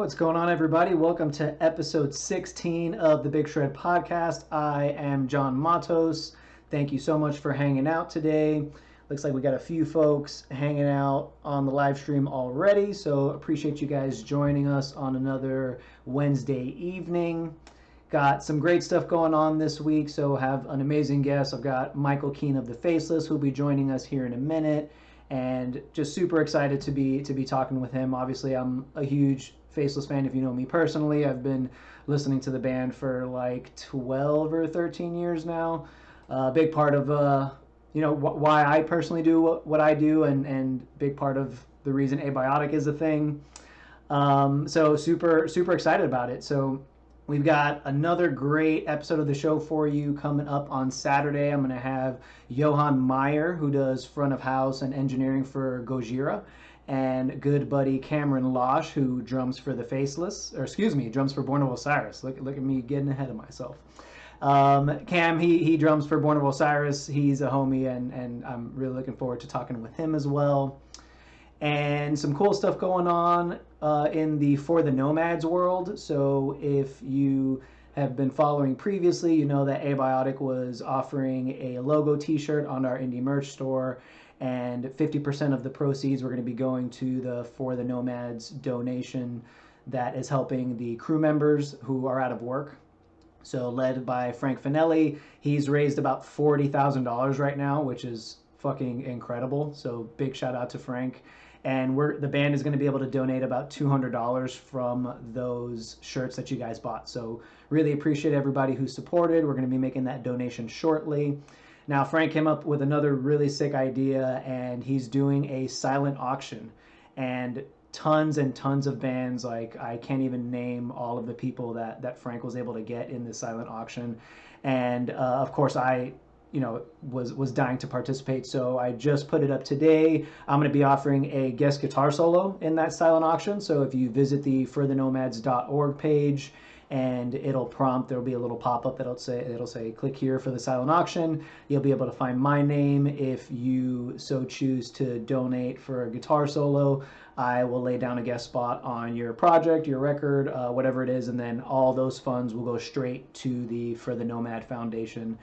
What's going on, everybody? Welcome to episode 16 of the Big Shred Podcast. I am John Matos. Thank you so much for hanging out today. Looks like we got a few folks hanging out on the live stream already, so appreciate you guys joining us on another Wednesday evening. Got some great stuff going on this week, so have an amazing guest. I've got Michael Keane of The Faceless, who'll be joining us here in a minute, and just super excited to be talking with him. Obviously, I'm a huge Faceless fan. If you know me personally, I've been listening to the band for like 12 or 13 years now. A big part of why I personally do what I do, and big part of the reason Abiotic is a thing. So super excited about it. So we've got another great episode of the show for you coming up on Saturday. I'm going to have Johan Meyer, who does front of house and engineering for Gojira, and good buddy Cameron Losh, who drums for The Faceless, drums for Born of Osiris. Look at me getting ahead of myself. Cam, he drums for Born of Osiris. He's a homie, and I'm really looking forward to talking with him as well. And some cool stuff going on in the For the Nomads world. So if you have been following previously, you know that Abiotic was offering a logo t-shirt on our indie merch store, and 50% of the proceeds were going to be going to the For the Nomads donation that is helping the crew members who are out of work. So led by Frank Finelli, he's raised about $40,000 right now, which is fucking incredible. So big shout out to Frank. And the band is going to be able to donate about $200 from those shirts that you guys bought. So really appreciate everybody who supported. We're going to be making that donation shortly. Now, Frank came up with another really sick idea, and he's doing a silent auction. And tons and tons of bands, like I can't even name all of the people that Frank was able to get in this silent auction. And of course, I was dying to participate, so I just put it up today. I'm going to be offering a guest guitar solo in that silent auction. So if you visit the forthenomads.org page, and it'll prompt, there'll be a little pop-up that'll say click here for the silent auction. You'll be able to find my name. If you so choose to donate for a guitar solo, I will lay down a guest spot on your project, your record, whatever it is, and then all those funds will go straight to the For the Nomad Foundation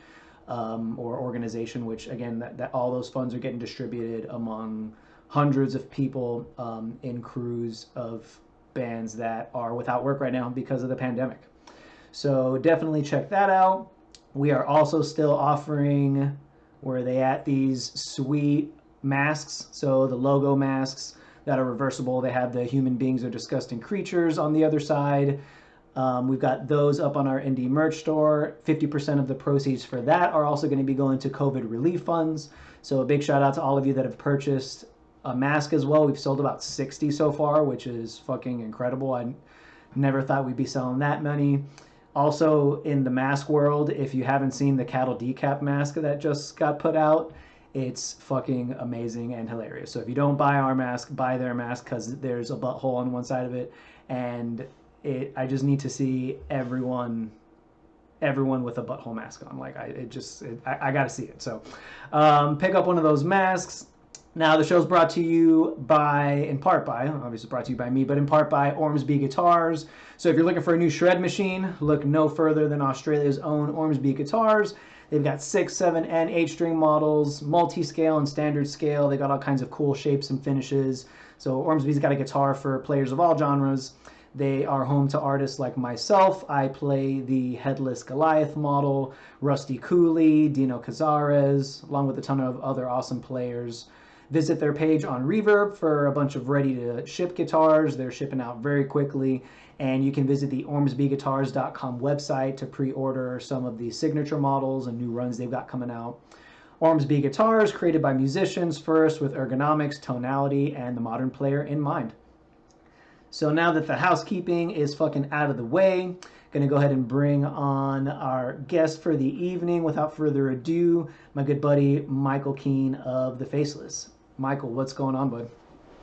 or organization, which again, that all those funds are getting distributed among hundreds of people in crews of bands that are without work right now because of the pandemic. So definitely check that out. We are also still offering, where are they at, these sweet masks. So the logo masks that are reversible. They have the human beings are disgusting creatures on the other side. We've got those up on our indie merch store. 50% of the proceeds for that are also going to be going to COVID relief funds. So a big shout out to all of you that have purchased a mask as well. We've sold about 60 so far, which is fucking incredible. I never thought we'd be selling that many. Also, in the mask world, if you haven't seen the cattle decap mask that just got put out, it's fucking amazing and hilarious. So if you don't buy our mask, buy their mask, because there's a butthole on one side of it, and I just need to see everyone with a butthole mask on. Like I gotta see it. So pick up one of those masks. Now, the show's brought to you in part by, obviously brought to you by me, but in part by Ormsby Guitars. So if you're looking for a new shred machine, look no further than Australia's own Ormsby Guitars. They've got 6, 7, and 8-string models, multi-scale and standard scale. They got all kinds of cool shapes and finishes. So Ormsby's got a guitar for players of all genres. They are home to artists like myself. I play the Headless Goliath model, Rusty Cooley, Dino Cazares, along with a ton of other awesome players. Visit their page on Reverb for a bunch of ready-to-ship guitars. They're shipping out very quickly. And you can visit the ormsbyguitars.com website to pre-order some of the signature models and new runs they've got coming out. Ormsby Guitars, created by musicians first, with ergonomics, tonality, and the modern player in mind. So now that the housekeeping is fucking out of the way, going to go ahead and bring on our guest for the evening. Without further ado, my good buddy Michael Keane of The Faceless. Michael, what's going on, bud?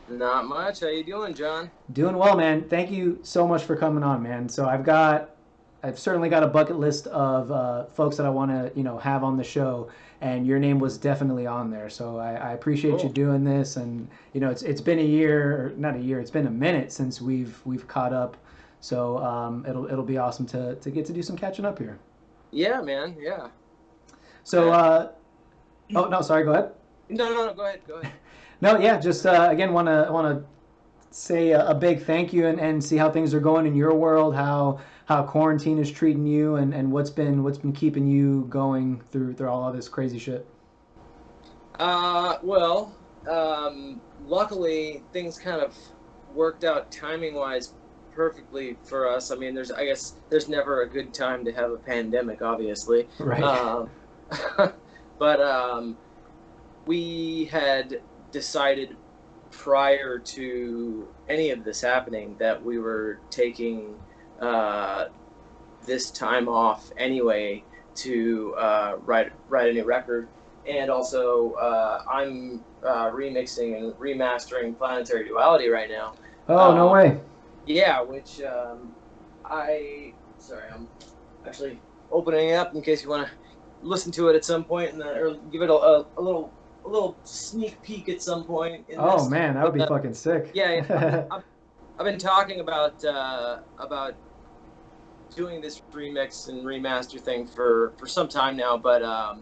Not much. How you doing, John? Doing well, man. Thank you so much for coming on, man. So I've got I've certainly got a bucket list of folks that I want to have on the show, and your name was definitely on there. So I appreciate you Cool. doing this, and it's been a year, or not a year, it's been a minute since we've caught up. So it'll be awesome to get to do some catching up here. Yeah, man. Yeah. So Uh, oh no, sorry, go ahead. no, no, no. Go ahead. Go ahead. No, yeah, just again want to say a big thank you and see how things are going in your world, how quarantine is treating you, and what's been keeping you going through all of this crazy shit. Well, luckily things kind of worked out timing wise perfectly for us. I mean, I guess there's never a good time to have a pandemic, obviously. Right. Um, but we had decided prior to any of this happening that we were taking uh, this time off anyway to write a new record, and also I'm remixing and remastering Planetary Duality right now. Oh, no Um, way. yeah, which I'm actually opening it up in case you want to listen to it at some point, and or give it a little sneak peek at some point in Oh this. man, that would But be fucking sick. yeah, I've been talking about doing this remix and remaster thing for some time now, but uh,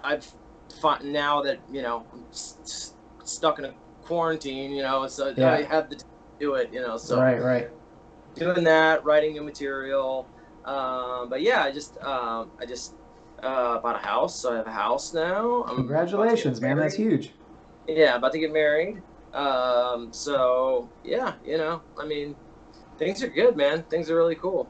I've now that I'm stuck in a quarantine, so I Yeah. have the time to do it, so Right, right. doing that, writing new material. But yeah, I just bought a house, so I have a house now. I'm about to get Congratulations, man. That's married. huge. Yeah, about to get married. So yeah, I mean, things are good, man. Things are really cool.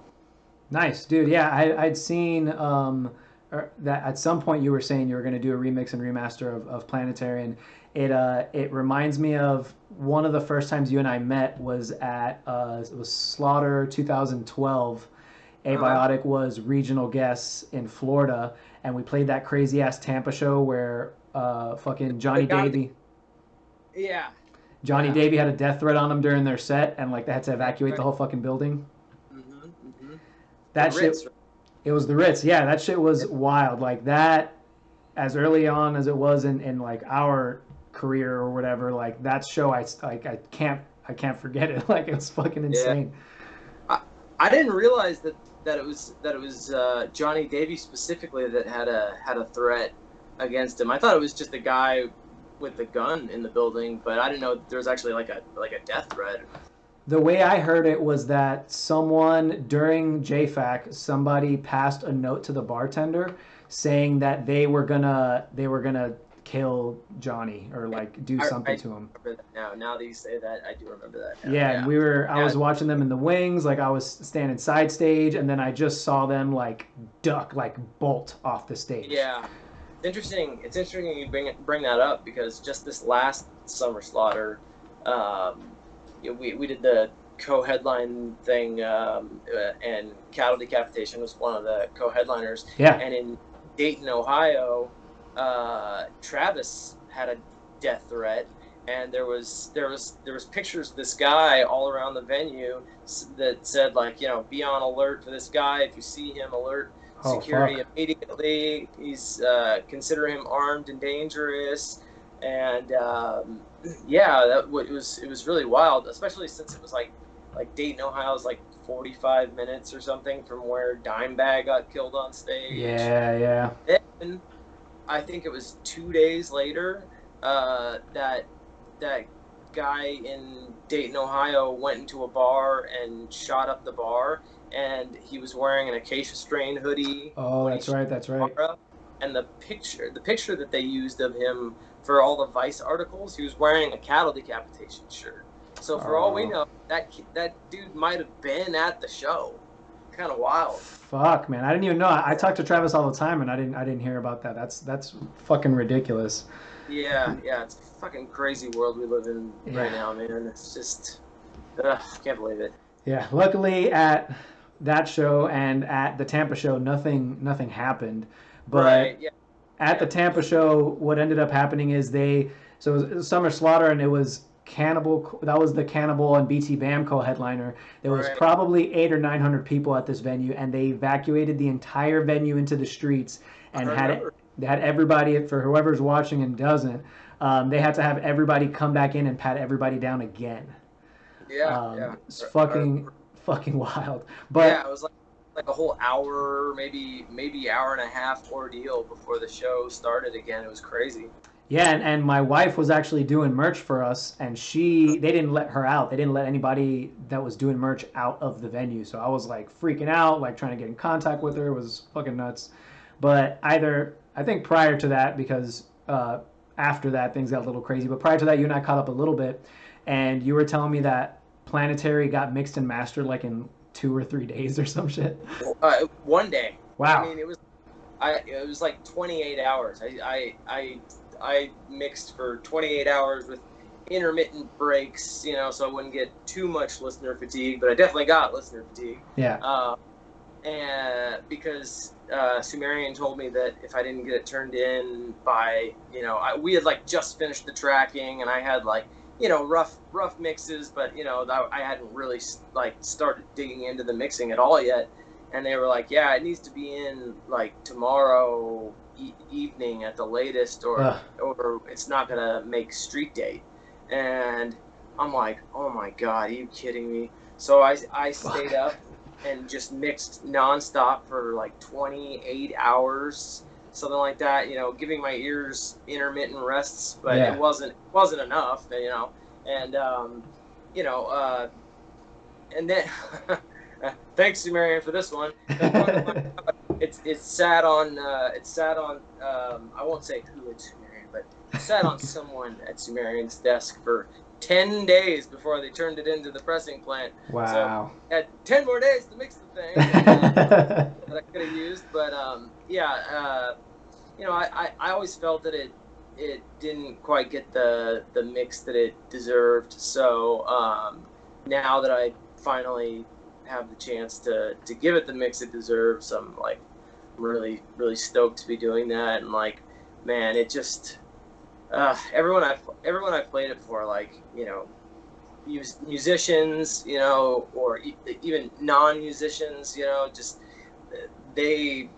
Nice, dude. Yeah, I'd seen that at some point you were saying you were going to do a remix and remaster of Planetary, and it reminds me of one of the first times you and I met was at it was Slaughter 2012. Uh-huh. Abiotic was regional guests in Florida, and we played that crazy ass Tampa show where fucking The guy with yeah, Johnny yeah, Davy had a death threat on him during their set, and like they had to that's evacuate the right. whole fucking building. Mm-hmm. The That Ritz, shit, right? it was the Ritz. Yeah, that shit Yeah. was wild. Like that, as early on as it was in like our career or whatever. Like that show, I can't forget it. Like it was fucking Yeah. insane. I, I didn't realize that it was Johnny Davy specifically that had a threat against him. I thought it was just a guy with the gun in the building, but I didn't know there was actually like a death threat. The way I heard it was that someone during JFAC, somebody passed a note to the bartender saying that they were gonna kill Johnny or like do something I to him. remember that now. Now that you say that, I do remember that now. Yeah, and Yeah. I Yeah. was watching them in the wings, like I was standing side stage, and then I just saw them like duck, like bolt off the stage. Yeah. It's interesting. It's interesting you bring that up because just this last summer slaughter, we did the co-headline thing, and Cattle Decapitation was one of the co-headliners. Yeah. And in Dayton, Ohio, Travis had a death threat, and there was pictures of this guy all around the venue that said like be on alert for this guy. If you see him, alert Oh security fuck. immediately. He's consider him armed and dangerous, and yeah, it was really wild, especially since it was like Dayton, Ohio is like 45 minutes or something from where Dimebag got killed on stage. Yeah, yeah. Then I think it was 2 days later that guy in Dayton, Ohio, went into a bar and shot up the bar, and he was wearing an acacia strain hoodie Oh, when he that's shot right. That's the right. bar up. And the picture that they used of him for all the Vice articles, he was wearing a cattle decapitation shirt. So for all we Oh, know, that dude might have been at the show. Kind of wild. fuck, man. I didn't even know. I talk to Travis all the time, and I didn't hear about that. That's fucking ridiculous. Yeah, yeah, it's a fucking crazy world we live in Yeah. right now, man. It's just, can't believe it. Yeah. Luckily, at that show and at the Tampa show, nothing happened. Right? But Yeah, at the yeah. Tampa show, what ended up happening is so it was Summer Slaughter, and it was That was the Cannibal and BT Bamco headliner. There was Right. probably 800 or 900 people at this venue, and they evacuated the entire venue into the streets I and remember. they had everybody, for whoever's watching and doesn't, they had to have everybody come back in and pat everybody down again. Yeah, yeah. It's I remember. fucking wild. Yeah, But it was like a whole hour, maybe hour and a half ordeal before the show started again. It was crazy. yeah, and my wife was actually doing merch for us, and they didn't let her out. They didn't let anybody that was doing merch out of the venue. So I was like freaking out, like trying to get in contact with her. It was fucking nuts. But I think prior to that, because after that things got a little crazy. But prior to that, you and I caught up a little bit, and you were telling me that Planetary got mixed and mastered like in 2 or 3 days or some shit. One day. I Wow. mean, it was like 28 hours. I mixed for 28 hours with intermittent breaks, so I wouldn't get too much listener fatigue, but I definitely got listener fatigue. Yeah. And because Sumerian told me that if I didn't get it turned in by, we had like just finished the tracking, and I had like, rough mixes, but I hadn't really like started digging into the mixing at all yet. And they were like, yeah, it needs to be in like tomorrow evening at the latest, or it's not gonna make street date. And I'm like, oh my god, are you kidding me? So I stayed up and just mixed nonstop for like 28 hours, something like that. Giving my ears intermittent rests, but Yeah. it wasn't enough. And you know, and then thanks to Marion for this one. It's sat on I won't say who it's Sumerian, but it sat on someone at Sumerian's desk for 10 days before they turned it into the pressing plant. Wow. So had 10 more days to mix the thing that I could have used. But I always felt that it didn't quite get the mix that it deserved. So now that I finally have the chance to give it the mix it deserves, I'm like really, really stoked to be doing that. And like, man, it just everyone I've played it for, like, musicians, or even non-musicians, just they,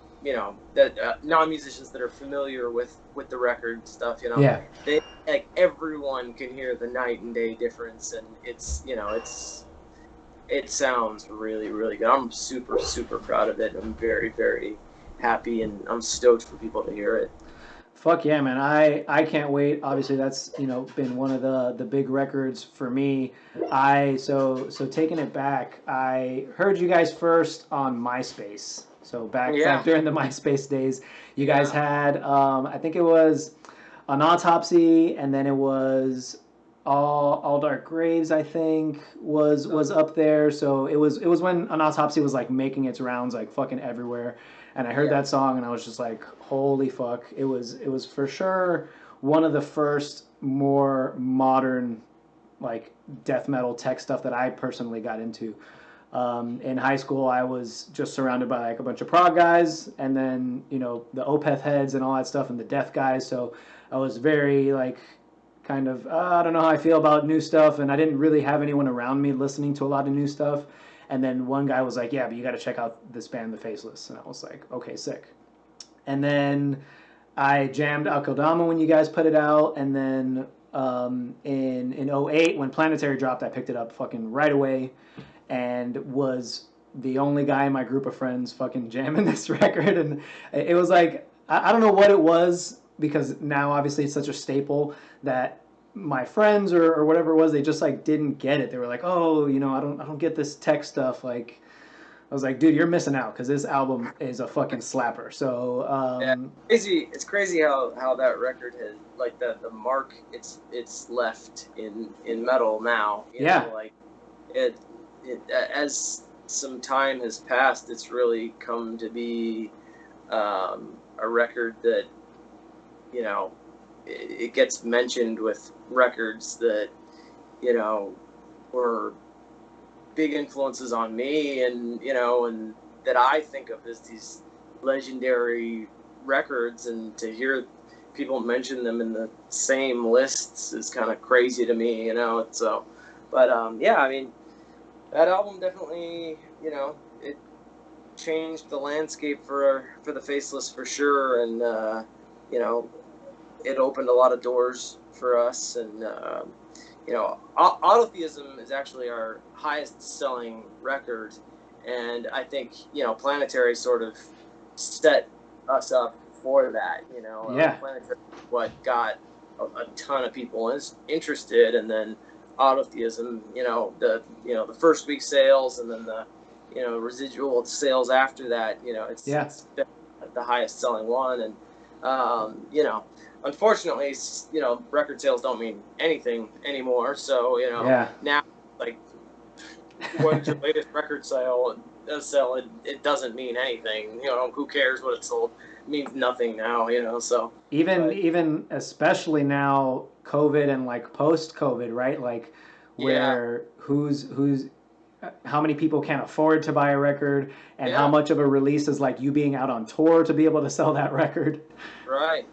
that non-musicians that are familiar with the record stuff, Yeah. they, like, everyone can hear the night and day difference, and it's, it sounds really, really good. I'm super, super proud of it. I'm very, very happy, and I'm stoked for people to hear it. Fuck yeah, man. I can't wait. Obviously that's, been one of the big records for me. So taking it back, I heard you guys first on MySpace. So back Yeah, during the MySpace days, you guys yeah. had I think it was An Autopsy, and then it was All Dark Graves, I think, was up there. So it was when An Autopsy was like making its rounds like fucking everywhere. And I heard Yeah. that song and I was just like, holy fuck. It was for sure one of the first more modern like death metal tech stuff that I personally got into. In high school, I was just surrounded by like a bunch of prog guys, and then the Opeth heads and all that stuff, and the death guys. So I was very like kind of I don't know how I feel about new stuff, and I didn't really have anyone around me listening to a lot of new stuff. And then one guy was like, "Yeah, but you got to check out this band, The Faceless," and I was like, "Okay, sick." And then I jammed Akodama when you guys put it out, and then in '08 when Planetary dropped, I picked it up fucking right away, and was the only guy in my group of friends fucking jamming this record. And it was like I don't know what it was, because now obviously it's such a staple that my friends or whatever it was, they just like didn't get it. They were like, oh, I don't get this tech stuff. Like, I was like, dude, you're missing out, because this album is a fucking slapper. So Yeah, crazy. It's crazy how that record has, like, the mark it's left in metal now. yeah, Like it, as some time has passed, it's really come to be a record that, it gets mentioned with records that, were big influences on me, and that I think of as these legendary records. And to hear people mention them in the same lists is kind of crazy to me, you know. So, but yeah, I mean, that album definitely, you know, it changed the landscape for the Faceless for sure, and you know, it opened a lot of doors for us, and you know, Autotheism is actually our highest selling record, and I think, you know, Planetary sort of set us up for that. You know, Yeah. Planetary is what got a ton of people interested, and then Autotheism, you know, the first week sales, and then the, you know, residual sales after that. You know, it's been the highest selling one, and you know, unfortunately, you know, record sales don't mean anything anymore. So, you know, now, like, what's your latest record sale? It doesn't mean anything. You know, who cares what it sold? It means nothing now, you know. So even especially now, COVID and like post COVID, right? Like, where who's how many people can't afford to buy a record, and how much of a release is like you being out on tour to be able to sell that record. Right.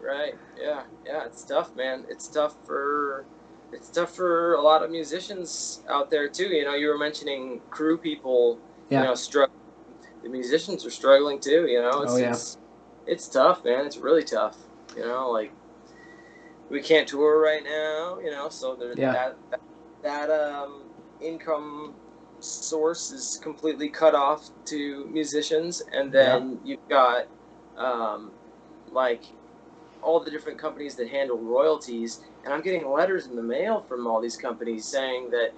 Yeah. It's tough, man. It's tough for a lot of musicians out there too. You know, you were mentioning crew people, you know, the musicians are struggling too, you know. It's tough, man. It's really tough. You know, like, we can't tour right now, you know, so that income source is completely cut off to musicians, and then you've got like all the different companies that handle royalties, and I'm getting letters in the mail from all these companies saying that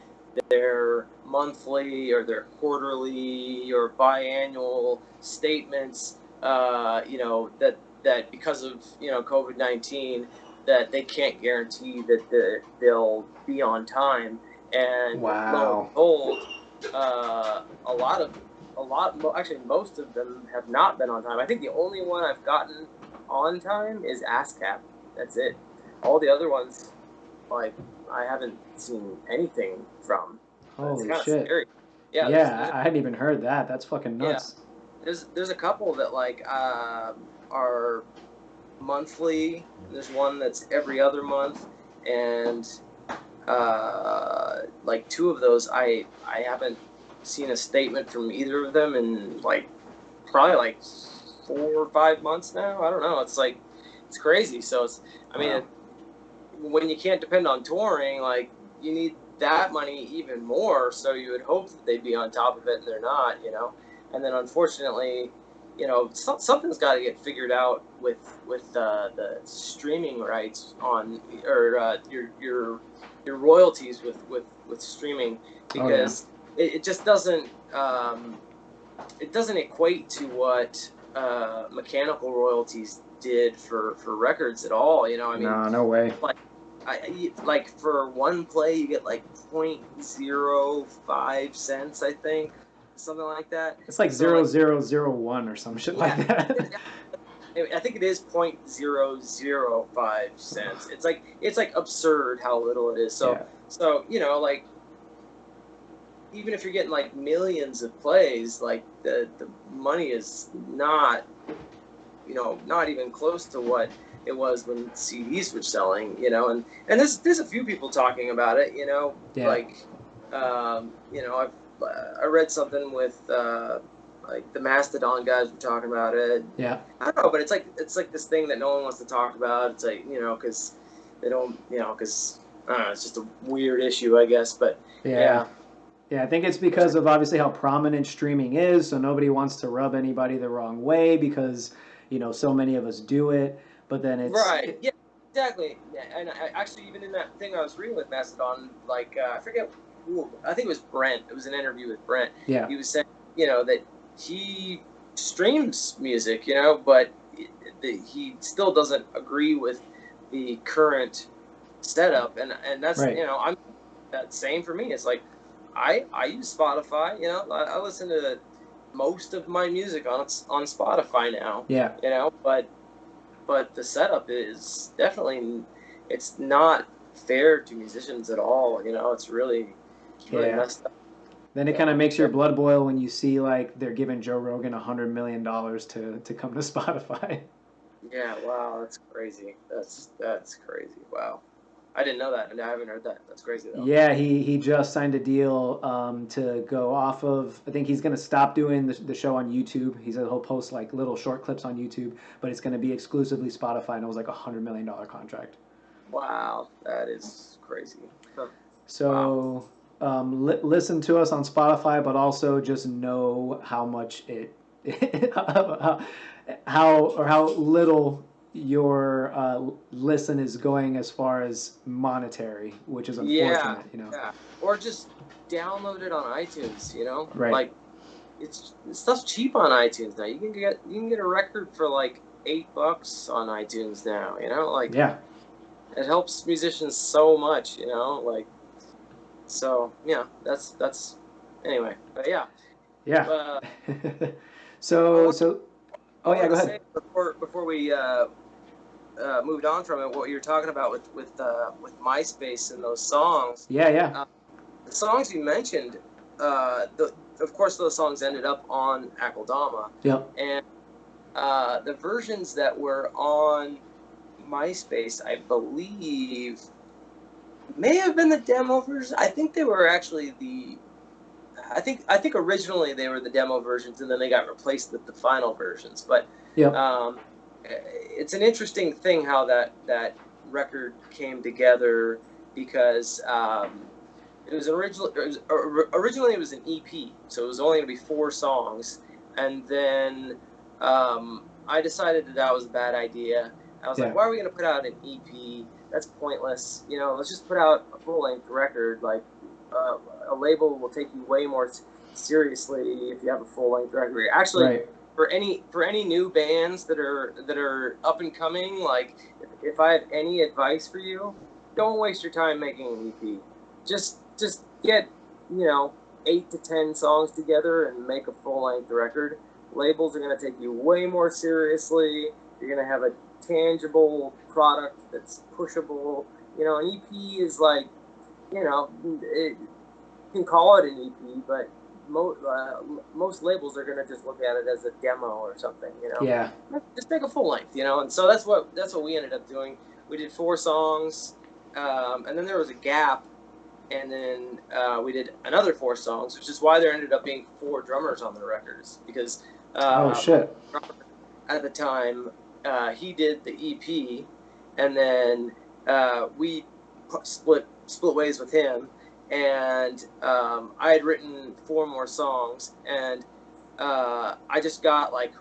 their monthly or their quarterly or biannual statements, you know, that because of, you know, COVID-19, that they can't guarantee that they'll be on time. And lo and behold, actually most of them have not been on time. I think the only one I've gotten on time is ASCAP. That's it. All the other ones, like, I haven't seen anything from. Holy it's shit! Scary. Yeah, there's I hadn't even heard that. That's fucking nuts. Yeah. There's a couple that like are monthly. There's one that's every other month, and like two of those I haven't seen a statement from either of them in like probably like 4 or 5 months now. I don't know. It's like, it's crazy. So I mean, when you can't depend on touring, like, you need that money even more. So you would hope that they'd be on top of it, and they're not, you know. And then unfortunately, you know, something's got to get figured out with the streaming rights on, or your royalties with streaming, because it just doesn't equate to what mechanical royalties did for records at all. You know, I mean, no way. Like for one play you get like 0.05 cents, I think, something like that. It's like 0.001 or some shit like that. I think it is 0.005 cents. It's like absurd how little it is. So you know, like, even if you're getting like millions of plays, like the money is not, you know, not even close to what it was when CDs were selling, you know. And there's a few people talking about it, you know, like, you know, I read something with like the Mastodon guys were talking about it. I don't know, but it's like this thing that no one wants to talk about. It's like, you know, because they don't, you know, because I don't know, it's just a weird issue, I guess. But yeah, I think it's because of obviously how prominent streaming is, so nobody wants to rub anybody the wrong way, because, you know, so many of us do it. But then it's yeah, exactly. Yeah, and actually, even in that thing I was reading with Mastodon, like, I forget who, I think it was Brent. It was an interview with Brent. Yeah. He was saying, you know, that he streams music, you know, but he still doesn't agree with the current setup, and that's you know, I'm that same for me. It's like, I use Spotify, you know. I listen to most of my music on Spotify now. Yeah. You know, but the setup is definitely, it's not fair to musicians at all. You know, it's really messed up. Then it kind of makes your blood boil when you see like they're giving Joe Rogan $100 million to come to Spotify. Yeah, wow, that's crazy. That's crazy. Wow. I didn't know that, and I haven't heard that. That's crazy though. Yeah, he just signed a deal to go off of. I think he's going to stop doing the show on YouTube. He'll post like little short clips on YouTube, but it's going to be exclusively Spotify, and it was like $100 million contract. Wow, that is crazy. Huh. Wow. So listen to us on Spotify, but also just know how much it, how little your listen is going as far as monetary, which is Yeah, unfortunate. yeah. Or just download it on iTunes, you know? Right. Like stuff's cheap on iTunes now. You can get a record for like $8 on iTunes now, you know? Like Yeah. it helps musicians so much, you know? Like so yeah, that's anyway. But yeah. Yeah. Uh I so want so I oh yeah, wanted go to ahead. say before we moved on from it, what you were talking about with MySpace and those songs. Yeah, yeah. The songs you mentioned, of course, those songs ended up on Akeldama, Yep. and the versions that were on MySpace, I believe, may have been the demo version. I think they were actually the. I think originally they were the demo versions, and then they got replaced with the final versions. But Yep. it's an interesting thing how that record came together because it was originally it was an EP, so it was only going to be 4 songs, and then I decided that was a bad idea. I was Yeah. like, why are we going to put out an EP? That's pointless. You know, let's just put out a full length record. Like a label will take you way more seriously if you have a full length record. Actually, Right. for any new bands that are up and coming, like if I have any advice for you, don't waste your time making an EP. Just get 8 to 10 songs together and make a full length record. Labels are going to take you way more seriously. You're going to have a tangible product that's pushable. An EP is like, you can call it an EP, but most labels are going to just look at it as a demo or something. Yeah. Just make a full length. And so that's what we ended up doing. We did 4 songs, and then there was a gap, and then we did another 4 songs, which is why there ended up being 4 drummers on the records, because Oh shit. at the time he did the EP, and then we split ways with him, and I had written 4 more songs, and I just got like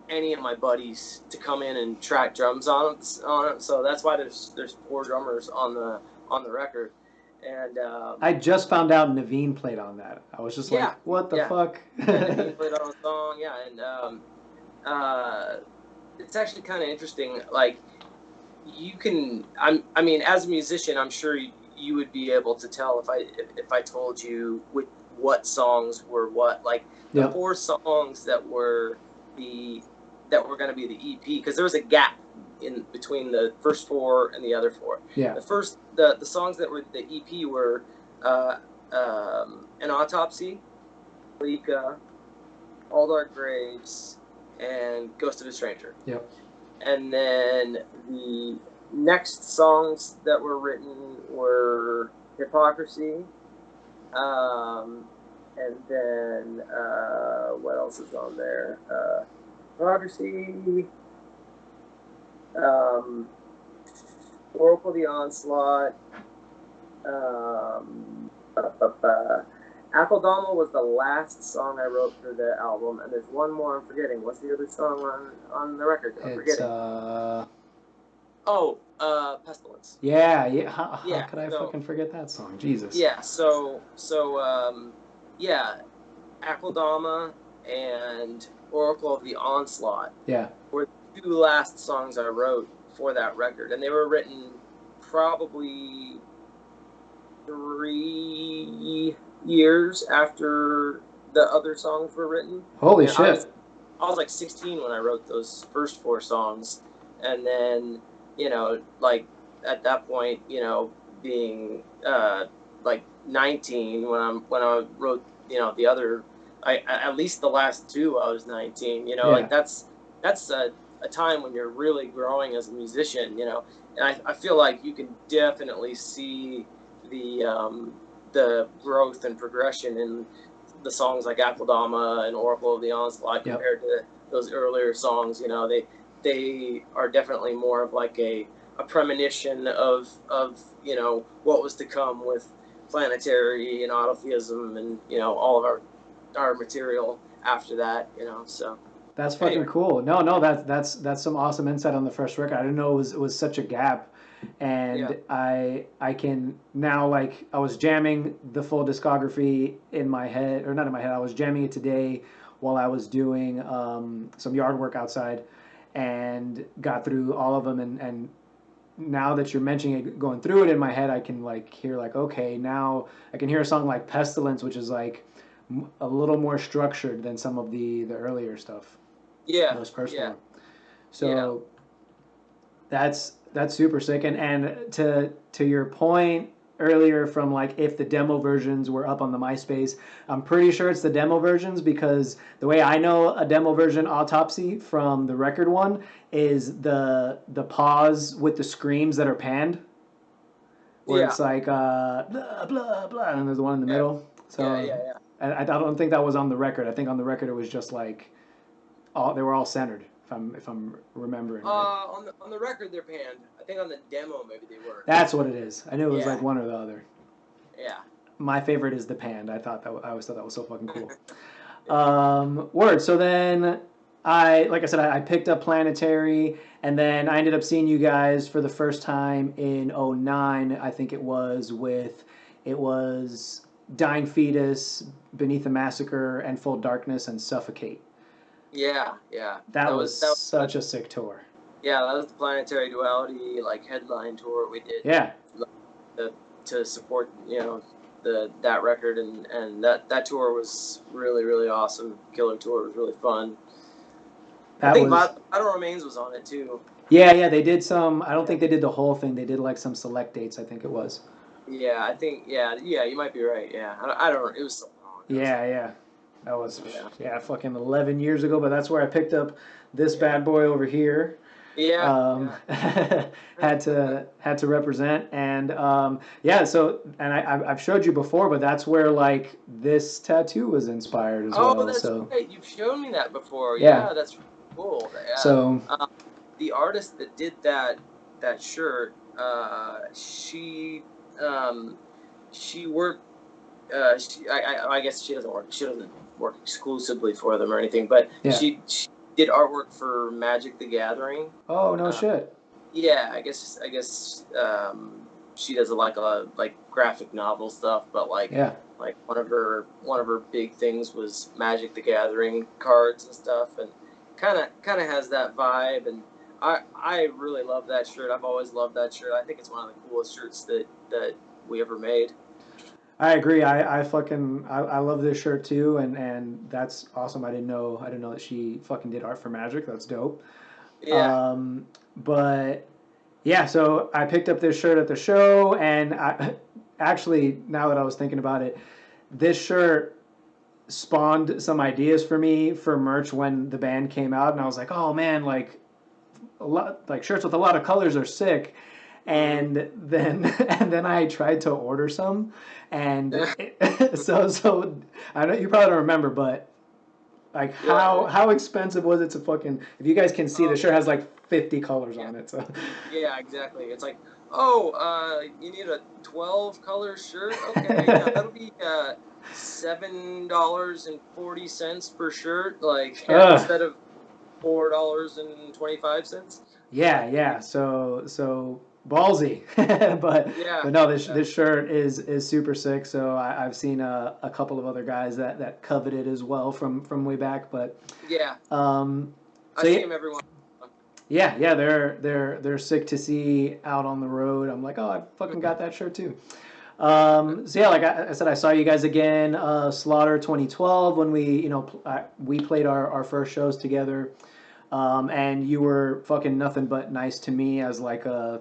any of my buddies to come in and track drums on it. So that's why there's 4 drummers on the record. And I just found out Naveen played on that. I was just like, what the fuck? and he played on a song, and it's actually kind of interesting. Like you can, I mean, as a musician, I'm sure you would be able to tell if I told you what songs were what. Like the Yep. 4 songs that were going to be the EP, because there was a gap in between the first 4 and the other 4. Yeah. The songs that were the EP were An Autopsy, Lika, All Dark Graves, and Ghost of a Stranger. Yep. And then the next songs that were written were Hypocrisy, and then what else is on there? Hypocrisy, Oracle the Onslaught, Akeldama was the last song I wrote for the album, and there's one more I'm forgetting. What's the other song on the record? I'm forgetting. Pestilence. Yeah. How could I fucking forget that song? Jesus. Yeah. Akeldama and Oracle of the Onslaught. Yeah. Were the 2 last songs I wrote for that record, and they were written probably 3 years after the other songs were written. Holy shit. I was like 16 when I wrote those first 4 songs, and then like at that point, being like 19 when I wrote the other, at least the last 2 I was 19. Yeah. Like that's a time when you're really growing as a musician, and I feel like you can definitely see the growth and progression in the songs like Aquadama and Oracle of the Onslaught compared to those earlier songs. They are definitely more of like a premonition of what was to come with Planetary and Autotheism and all of our material after that. So That's fucking cool. No, that's some awesome insight on the first record. I didn't know it was such a gap, and I can now, like, I was jamming the full discography in my head, or not in my head. I was jamming it today while I was doing some yard work outside, and got through all of them. And now that you're mentioning it, going through it in my head, I can like hear like, okay, now I can hear a song like Pestilence, which is like a little more structured than some of the earlier stuff. Yeah. Those first Yeah. one. So that's super sick. And to your point earlier from like if the demo versions were up on the MySpace, I'm pretty sure it's the demo versions, because the way I know a demo version Autopsy from the record one is the pause with the screams that are panned, where it's like blah blah blah, and there's the one in the middle. So I don't think that was on the record. I think on the record it was just like they were all centered. If I'm remembering. Right. On the record they're panned. I think on the demo maybe they were. That's what it is. I knew it was like one or the other. Yeah. My favorite is the panned. I always thought that was so fucking cool. Word. So then like I said, I picked up Planetary, and then I ended up seeing you guys for the first time in 2009. I think it was Dying Fetus, Beneath the Massacre, and Full Darkness, and Suffocate. Yeah. That was such a sick tour. Yeah, that was the Planetary Duality like headline tour we did. Yeah. To support that record, and that tour was really, really awesome. Killer tour. It was really fun. I think Vital Remains was on it too. Yeah, they did some. I don't think they did the whole thing. They did like some select dates, I think it was. Yeah, I think you might be right. Yeah, I don't. It was so long. Yeah. That was fucking 11 years ago. But that's where I picked up this bad boy over here. Yeah. Had to represent, and so I've showed you before, but that's where like this tattoo was inspired as well. Oh, that's right. You've shown me that before. Yeah, that's really cool. Yeah. So the artist that did that shirt, she worked. I guess she doesn't work. She doesn't work exclusively for them or anything, but she did artwork for Magic the Gathering. Oh, no shit. Yeah, I guess she does like graphic novel stuff, but like one of her big things was Magic the Gathering cards and stuff, and kind of has that vibe, and I really love that shirt. I've always loved that shirt. I think it's one of the coolest shirts that we ever made. I agree. I love this shirt too, and that's awesome. I didn't know that she fucking did art for Magic. That's dope. Yeah. But yeah, so I picked up this shirt at the show, and actually, now that I was thinking about it, this shirt spawned some ideas for me for merch when the band came out, and I was like, oh man, like a lot, like shirts with a lot of colors are sick. And then I tried to order some, and so I know you probably don't remember, but like how expensive was it to fucking, if you guys can see, the shirt has like 50 colors on it. So yeah, exactly. It's like, you need a 12 color shirt? Okay, that'll be $7.40 per shirt, like instead of $4.25. Yeah. So ballsy, but no, this shirt is super sick. So I've seen a couple of other guys that covet it as well from way back. But I see them every once. Yeah, they're sick to see out on the road. I'm like, oh, I fucking got that shirt too. So yeah, like I said, I saw you guys again, Slaughter 2012, when we we played our first shows together, and you were fucking nothing but nice to me as like a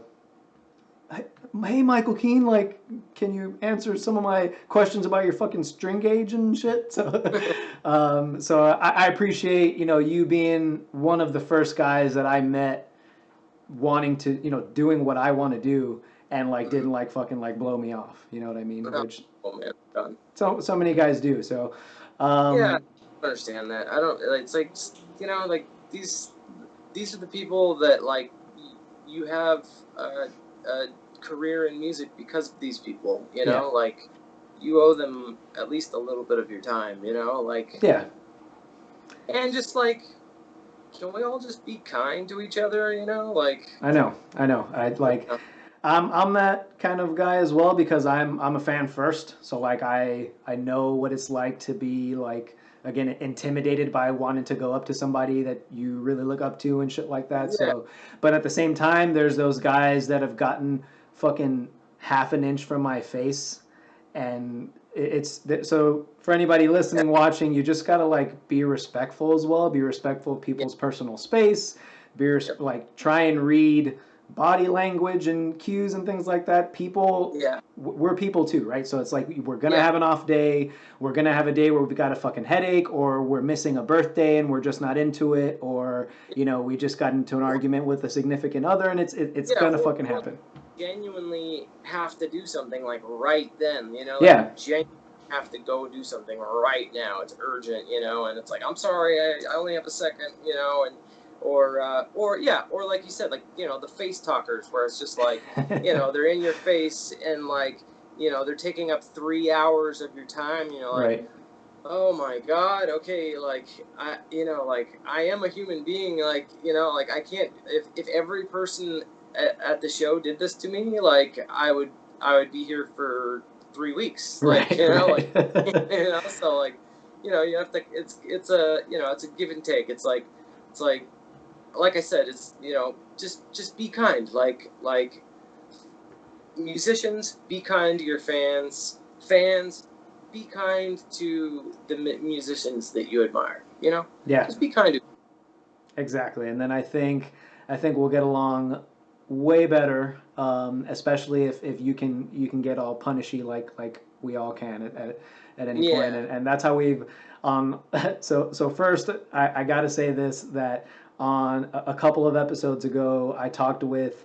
hey, Michael Keene, like, can you answer some of my questions about your fucking string gauge and shit? So I appreciate, you being one of the first guys that I met wanting to, doing what I want to do and like Mhm. didn't like fucking like blow me off. You know what I mean? Oh, Which oh, man, done. so many guys do. So, Yeah, um, I understand that. I don't. It's like like these are the people that like you have a career in music because of these people. yeah, Like you owe them at least a little bit of your time. Like yeah, and just like can we all just be kind to each other? Like I know, I know. I like. uh, I'm that kind of guy as well because I'm a fan first. So like I know what it's like to be like again intimidated by wanting to go up to somebody that you really look up to and shit like that. yeah, So but at the same time there's those guys that have gotten fucking half an inch from my face and it's so for anybody yeah, listening watching you just got to like be respectful as well, be respectful of yeah, people's personal space, yep, like try and read body language and cues and things like that. People, yeah, we're people too, right? So it's like we're gonna yeah, have an off day, we're gonna have a day where we've got a fucking headache, or we're missing a birthday and we're just not into it, or we just got into an or, argument with a significant other, and it's yeah, gonna fucking or happen. genuinely have to do something like right then. Like Yeah, you genuinely have to go do something right now. It's urgent. And it's like I'm sorry, I only have a second. And or yeah, or like you said, like the face talkers, where it's just like they're in your face and like they're taking up 3 hours of your time. Like right. oh my god, okay, like like I am a human being, like like I can't, if every person at the show did this to me, like I would be here for 3 weeks, like Right, like right. so like you have to, it's a give and take. It's like I said, it's just be kind, like musicians, be kind to your fans, be kind to the musicians that you admire. Yeah, Just be kind to. exactly. And then I think we'll get along way better, especially if you can get all punishy like we all can at any point. Yeah. And that's how we've so first I gotta say this that on a couple of episodes ago I talked with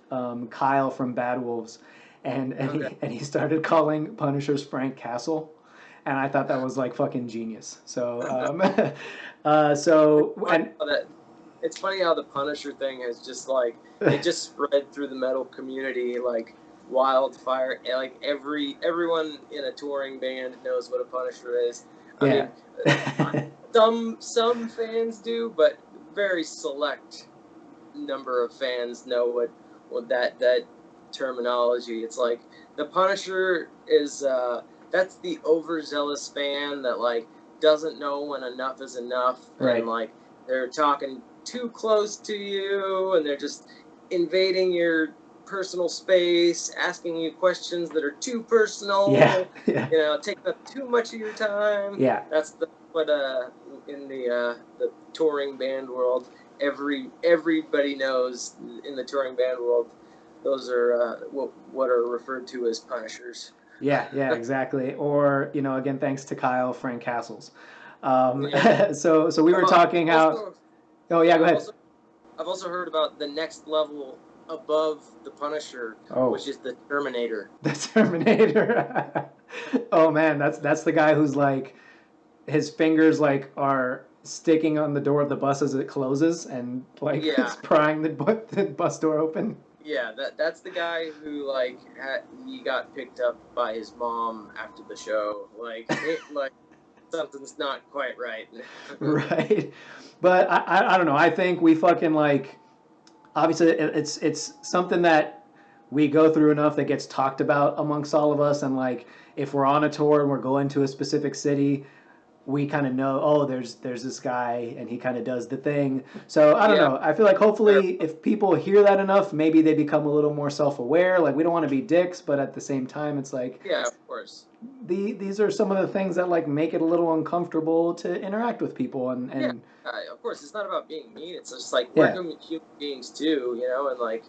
Kyle from Bad Wolves and Okay. he started calling Punishers Frank Castle and I thought that was like fucking genius. So so Funny and how that it's funny how the Punisher thing has just like it just spread through the metal community like wildfire. Like everyone in a touring band knows what a Punisher is. I yeah. mean, some fans do, but very select number of fans know what that terminology. It's like the Punisher is that's the overzealous fan that like doesn't know when enough is enough, and Right. like they're talking too close to you and they're just invading your personal space, asking you questions that are too Yeah. personal, Yeah. taking up too much of your time. Yeah. That's what in the touring band world, everybody knows in the touring band world, those are what are referred to as punishers. Yeah. Yeah. Exactly. Or again, thanks to Kyle, Frank Castles. Yeah. So we were talking how. Also, Oh yeah. Go ahead. I've also heard about the next level above the Punisher, Oh, which is the Terminator. the Terminator. Oh man, that's the guy who's like his fingers like are sticking on the door of the bus as it closes and like it's Yeah, prying the bus door open. yeah, that's the guy who like he got picked up by his mom after the show. Like something's not quite right. Right. But I don't know. I think we fucking like obviously it's something that we go through enough that gets talked about amongst all of us and like if we're on a tour and we're going to a specific city we kind of know oh there's this guy and he kind of does the thing so I don't Yeah, know I feel like fair. hopefully if people hear that enough maybe they become a little more self-aware like we don't want to be dicks but at the same time it's like Yeah, of course. these are some of the things that like make it a little uncomfortable to interact with people Yeah, and of course. It's not about being mean. It's just like we're yeah human beings too, and like,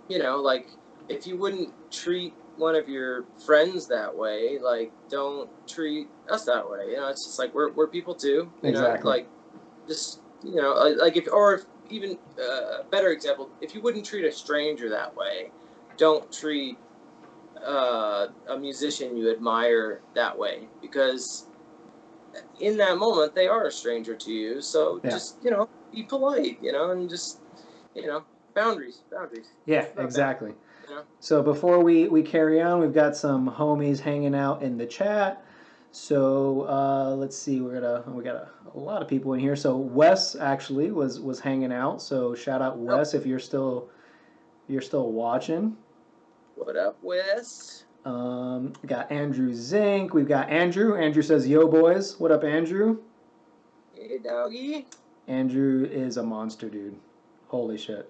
like if you wouldn't treat one of your friends that way, like, don't treat us that way. You know, it's just like we're people too. You Exactly. know, like, just, you know, like if even a better example, if you wouldn't treat a stranger that way, don't treat a musician you admire that way, because in that moment they are a stranger to you. So just, you know, be polite, you know, and just, you know, boundaries. Yeah, exactly. You know? So before we carry on, we've got some homies hanging out in the chat. So let's see, we got a lot of people in here. So Wes actually was hanging out. So shout out Wes if you're still watching. What up, Wes? We got Andrew Zink. We've got Andrew. Andrew says, "Yo, boys." What up, Andrew? Hey, doggy. Andrew is a monster, dude. Holy shit.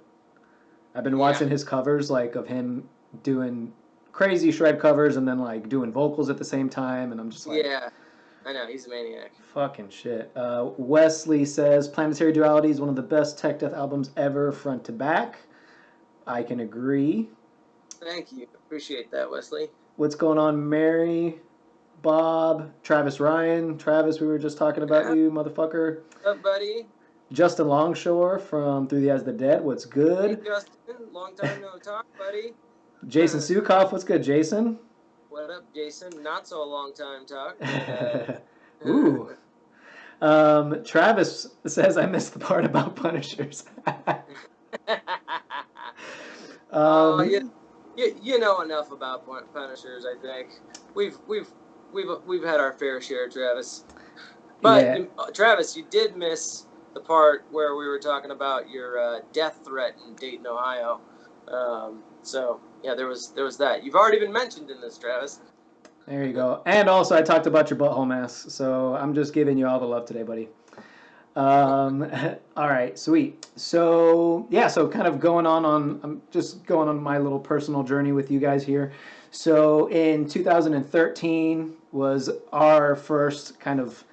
I've been watching his covers, like, of him doing crazy shred covers and then, like, doing vocals at the same time, and I'm just like... Yeah, I know, he's a maniac. Fucking shit. Wesley says, Planetary Duality is one of the best tech death albums ever, front to back. I can agree. Thank you. Appreciate that, Wesley. What's going on, Mary? Bob? Travis Ryan? Travis, we were just talking about you, motherfucker. What's up, buddy? Justin Longshore from Through the Eyes of the Dead. What's good? Hey, Justin. Long time no talk, buddy. Jason Sukoff. What's good, Jason? What up, Jason? Not so long time talk. Ooh. Travis says, I missed the part about Punishers. You know enough about Punishers, I think. We've had our fair share, Travis. But Travis, you did miss the part where we were talking about your death threat in Dayton, Ohio. So yeah, there was that. You've already been mentioned in this, Travis. There you go. And also, I talked about your butthole mask, so I'm just giving you all the love today, buddy. All right, sweet. So yeah, so kind of I'm just going on my little personal journey with you guys here. So in 2013 was our first kind of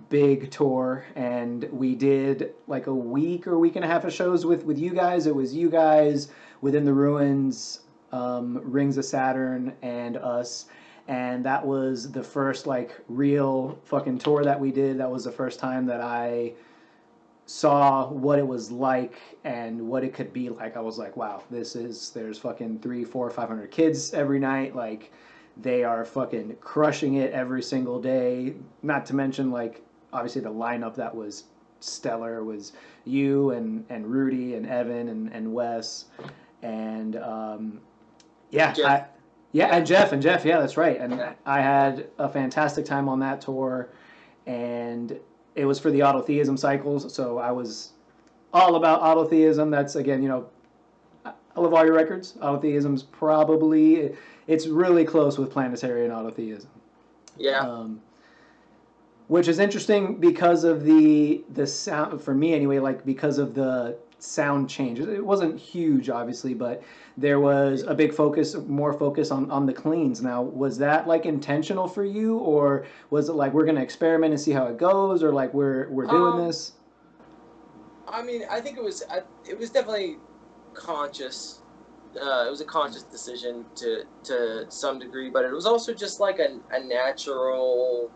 big tour, and we did like a week or week and a half of shows with you guys. It was you guys, Within the Ruins, Rings of Saturn, and us. And that was the first like real fucking tour that we did. That was the first time that I saw what it was like and what it could be like. I was like, wow, there's fucking 300, 400, 500 kids every night. Like, they are fucking crushing it every single day. Not to mention, like, obviously the lineup that was stellar was you and Rudy and Evan and Wes and and Jeff, yeah, that's right. And I had a fantastic time on that tour, and it was for the Autotheism cycles, so I was all about Autotheism. That's, again, you know, I love all your records. Autotheism's probably, it's really close with Planetary and Autotheism. Yeah. Which is interesting because of the sound, for me anyway, like because of the sound changes. It wasn't huge, obviously, but there was a big more focus on the cleans. Now, was that like intentional for you, or was it like we're gonna experiment and see how it goes, or like we're doing this? I mean, I think it was definitely conscious. It was a conscious decision to some degree, but it was also just like a natural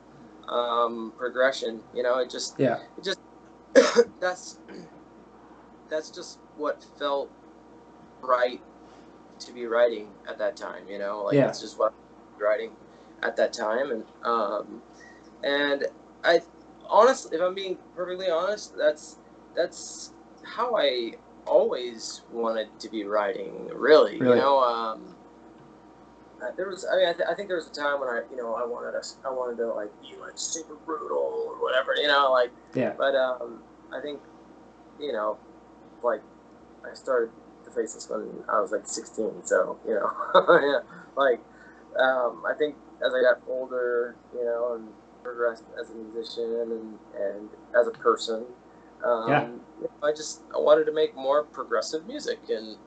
progression. You know, that's just what felt right to be writing at that time, you know, like it's just what I was writing at that time. And I honestly, if I'm being perfectly honest, that's how I always wanted to be writing, really. You know, there was, I think there was a time when I wanted to like be like super brutal or whatever, you know, like, but I think, you know, like, I started to face this when I was like 16, so, you know, like, I think as I got older, you know, and progressed as a musician and as a person, I wanted to make more progressive music, and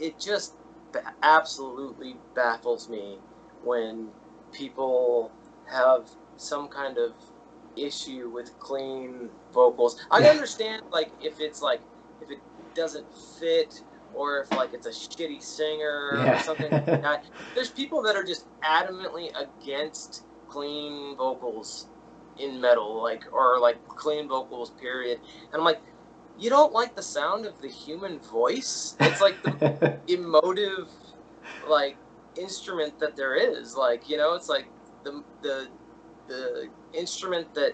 it just absolutely baffles me when people have some kind of issue with clean vocals. I understand, like, if it doesn't fit, or if like it's a shitty singer or Yeah. something like that. There's people that are just adamantly against clean vocals in metal, like, or like clean vocals, period. And I'm like, you don't like the sound of the human voice? It's like the emotive, like, instrument that there is. Like, you know, it's like the instrument that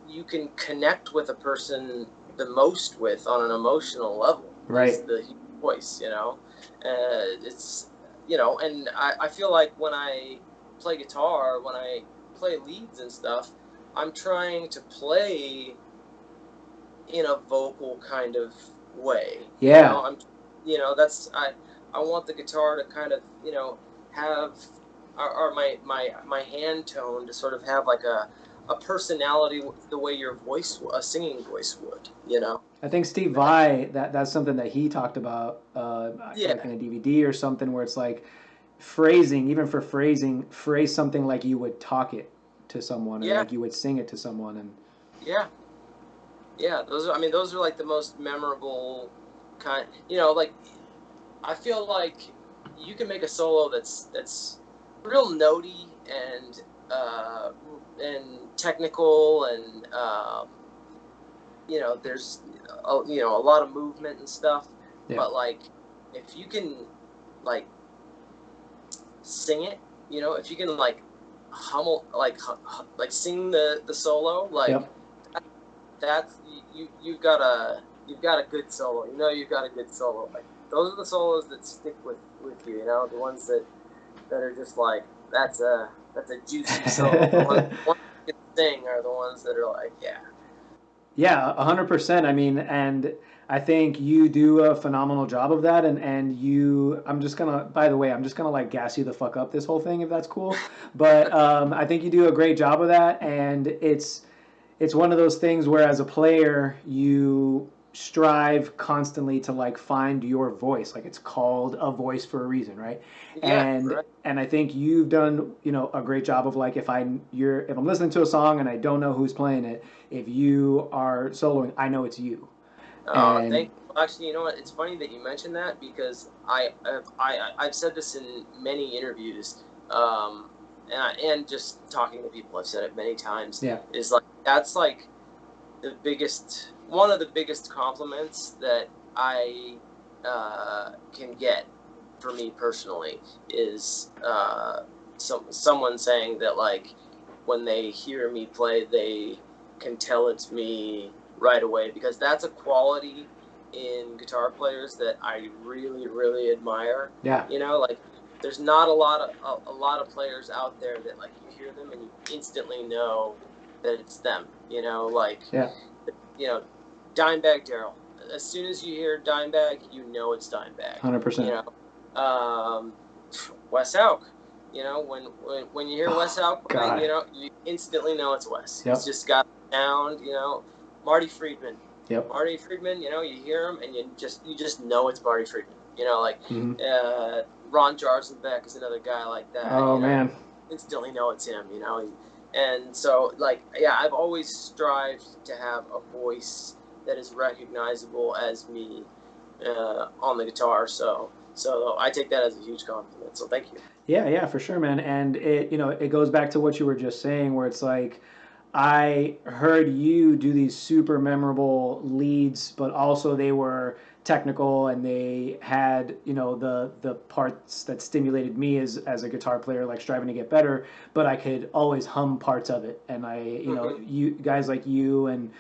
you can connect with a person the most with on an emotional level. Right. Is the voice, you know. It's, you know, and I feel like when I play guitar, when I play leads and stuff, I'm trying to play in a vocal kind of way. Yeah. You know, that's I want the guitar to kind of, you know, have or my hand tone to sort of have like a personality the way your voice, a singing voice would, you know. I think Steve Vai, that's something that he talked about, Yeah. like in a DVD or something, where it's like phrasing, even for phrasing, phrase something like you would talk it to someone, or Yeah. like you would sing it to someone, and Yeah. Those are, I mean, those are like the most memorable kind. You know, like, I feel like you can make a solo that's real notey and technical, and you know, there's you know, a lot of movement and stuff. Yeah. But like, if you can like sing it, you know, if you can like hummel, like sing the solo, like, Yep. that's you've got a good solo. You know, you've got a good solo. Like, those are the solos that stick with you. You know, the ones that are just like, that's a juicy solo. The ones you can sing are the ones that are like, yeah. Yeah, 100%. I mean, and I think you do a phenomenal job of that. And you, I'm just gonna, by the way, I'm just gonna like gas you the fuck up this whole thing, if that's cool. But I think you do a great job of that, and it's one of those things where as a player you strive constantly to like find your voice. Like, it's called a voice for a reason, right? Yeah, and right. and I think you've done, you know, a great job of like, if I'm listening to a song and I don't know who's playing it, if you are soloing, I know it's you. And Thank you. Actually, you know what? It's funny that you mentioned that, because I've said this in many interviews, and just talking to people, I've said it many times. yeah, Is like, that's like one of the biggest compliments that I can get for me personally, is someone saying that, like, when they hear me play, they can tell it's me right away, because that's a quality in guitar players that I really, really admire. yeah, You know, like, there's not a lot of players out there that, like, you hear them and you instantly know that it's them. You know, like, yeah, you know, Dimebag Darrell. As soon as you hear Dimebag, you know it's Dimebag. 100%. You know, Wes Hauk. You know, when you hear Wes Hauk play, you know, you instantly know it's Wes. Yep. He's just got sound. You know, Marty Friedman. Yep. Marty Friedman. You know, you hear him and you just know it's Marty Friedman. You know, like, Ron Jarzenbeck is another guy like that. Oh, you know, man. instantly know it's him. You know. And so, like, yeah, I've always strived to have a voice that is recognizable as me on the guitar. So I take that as a huge compliment. So thank you. Yeah, for sure, man. And it, you know, it goes back to what you were just saying, where it's like, I heard you do these super memorable leads, but also they were technical, and they had, you know, the parts that stimulated me as a guitar player, like striving to get better. But I could always hum parts of it, and you know, you guys like you and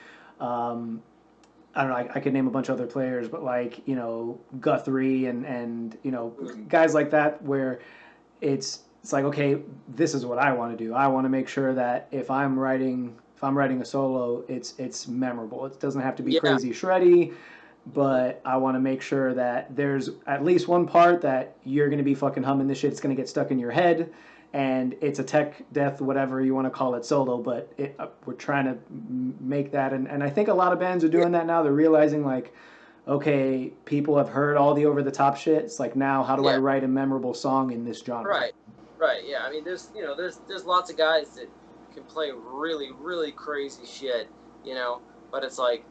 I don't know, I could name a bunch of other players, but like, you know, Guthrie and you know, guys like that, where it's like, okay, this is what I want to do. I want to make sure that if I'm writing a solo, it's memorable. It doesn't have to be crazy shreddy, but I want to make sure that there's at least one part that you're going to be fucking humming this shit. It's going to get stuck in your head, and it's a tech death, whatever you want to call it, solo. But we're trying to make that, and I think a lot of bands are doing that now. They're realizing, like, okay, people have heard all the over the top shit. It's like, now how do I write a memorable song in this genre? Right. Yeah. I mean, there's lots of guys that can play really, really crazy shit, you know, but it's like,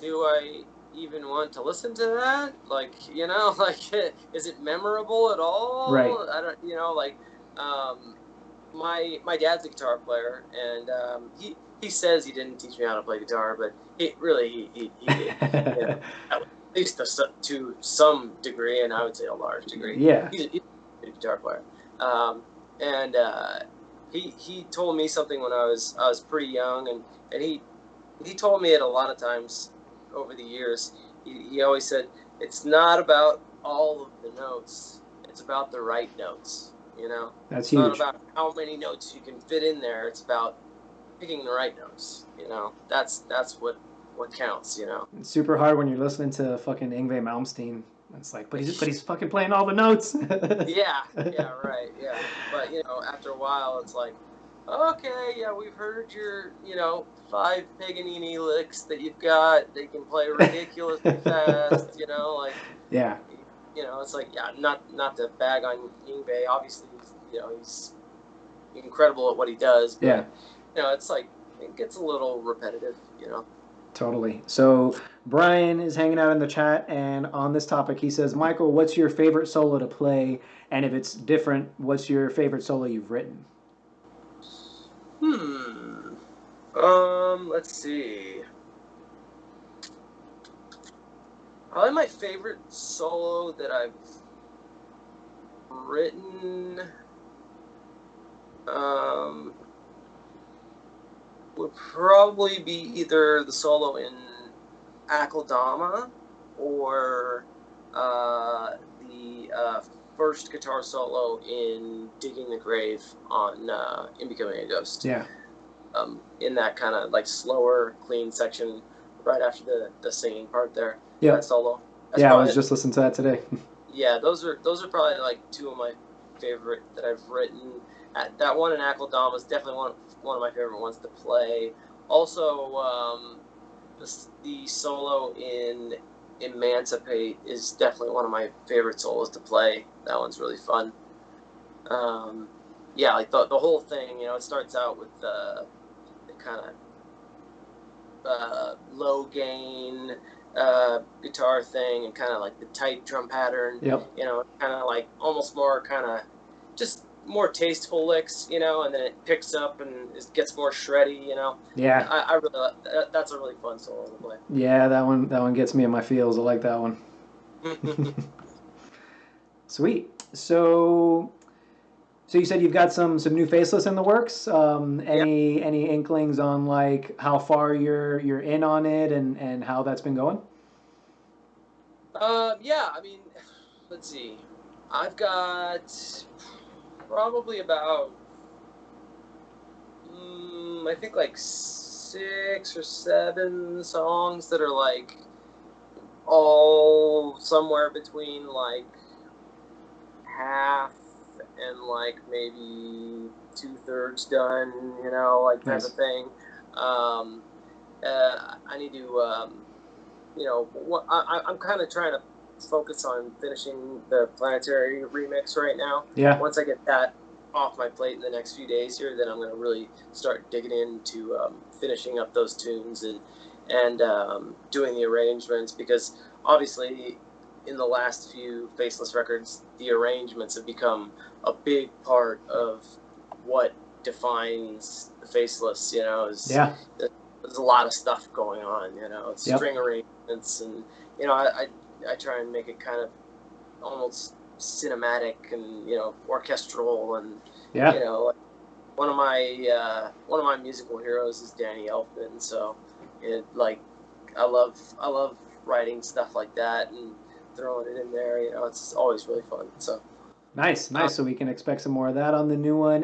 do I even want to listen to that? Like, you know, like, is it memorable at Right. all? I don't, you know, like, my dad's a guitar player, and he says he didn't teach me how to play guitar, but he did, you know, at least to some degree, and I would say a large degree. Yeah. He's a guitar player, and he told me something when I was pretty young, and he told me it a lot of times over the years. He always said, it's not about all of the notes, it's about the right notes, you know? That's It's not huge. about how many notes you can fit in there, it's about picking the right notes, you know? That's what counts, you know? It's super hard when you're listening to fucking Yngwie Malmsteen. It's like, but he's fucking playing all the notes. Yeah, right, yeah. But, you know, after a while, it's like, okay, yeah, we've heard your, you know, 5 Paganini licks that you've got. They can play ridiculously fast, you know, like, Yeah. you know, it's like, yeah, not to bag on Yngwie. Obviously, you know, he's incredible at what he does, but, Yeah. you know, it's like, it gets a little repetitive, you know. Totally. So Brian is hanging out in the chat, and on this topic, he says, Michael, what's your favorite solo to play? And if it's different, what's your favorite solo you've written? Let's see. Probably my favorite solo that I've written would probably be either the solo in Akeldama or the first guitar solo in Digging the Grave on In Becoming a Ghost. Yeah. In that kind of like slower, clean section right after the singing part there. Yep. That solo. That's yeah, I was just listening to that today. Yeah, those are probably like two of my favorite that I've written. That one in Akeldama is definitely one of my favorite ones to play. Also, the solo in Emancipate is definitely one of my favorite solos to play. That one's really fun. Yeah, like the whole thing, you know, it starts out with the kind of low gain guitar thing and kind of like the tight drum pattern. Yep. You know, kind of like almost more kind of just more tasteful licks, you know, and then it picks up and it gets more shreddy, you know. Yeah. I really that's a really fun solo to play. Yeah, that one gets me in my feels. I like that one. Sweet. So you said you've got some new faceless in the works. Any inklings on like how far you're in on it and how that's been going? Yeah, I mean, let's see. I've got probably about I think like 6 or 7 songs that are like all somewhere between like half and like maybe 2/3 done, you know, like type of thing. I need to, you know, I'm kind of trying to focus on finishing the Planetary remix right now. Yeah. Once I get that off my plate in the next few days here, then I'm going to really start digging into finishing up those tunes and doing the arrangements, because obviously in the last few Faceless records, the arrangements have become a big part of what defines the Faceless, you know. There's a lot of stuff going on, you know, string arrangements, and, you know, I try and make it kind of almost cinematic and, you know, orchestral, and, you know, like one of my musical heroes is Danny Elfman, so I love writing stuff like that and throwing it in there, you know. It's always really fun. So nice. So we can expect some more of that on the new one.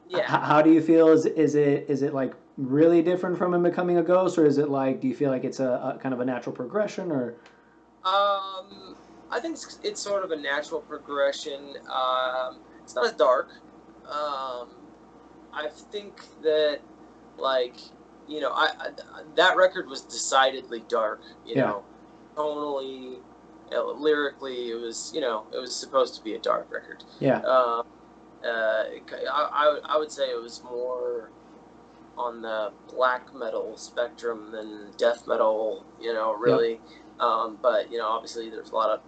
Yeah. How do you feel? Is it like really different from In Becoming a Ghost, or is it like, do you feel like it's a kind of a natural progression, or? I think it's sort of a natural progression. It's not as dark. I think that, like, you know, that record was decidedly dark, you know, tonally, lyrically, it was, you know, it was supposed to be a dark record. Yeah. I would say it was more on the black metal spectrum than death metal, really. But obviously there's a lot of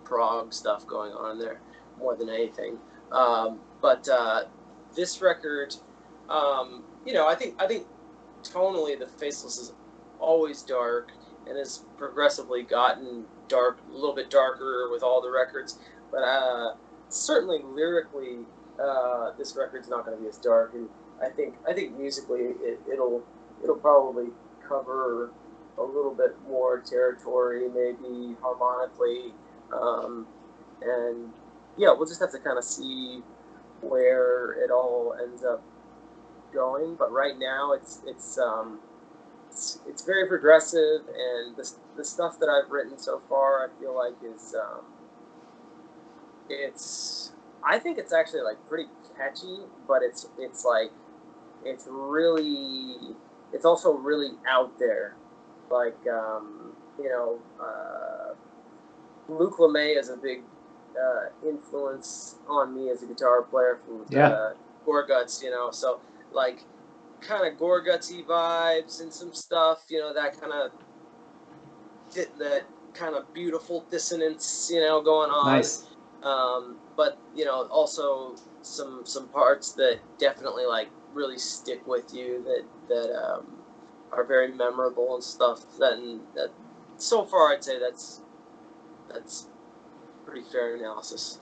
prog stuff going on in there more than anything. But this record, I think tonally the Faceless is always dark and has progressively gotten dark, a little bit darker with all the records. But certainly lyrically, this record's not going to be as dark. And I think musically it'll probably cover a little bit more territory, maybe harmonically, and yeah, we'll just have to kind of see where it all ends up going. But right now, it's very progressive, and the stuff that I've written so far, I feel like is I think it's actually like pretty catchy, but it's also really out there. Like Luke LeMay is a big influence on me as a guitar player from Gorguts, so like kind of Gorgutsy vibes and some stuff, that kind of beautiful dissonance, going on. Nice. But also some parts that definitely like really stick with you that are very memorable and stuff. That so far I'd say that's pretty fair analysis.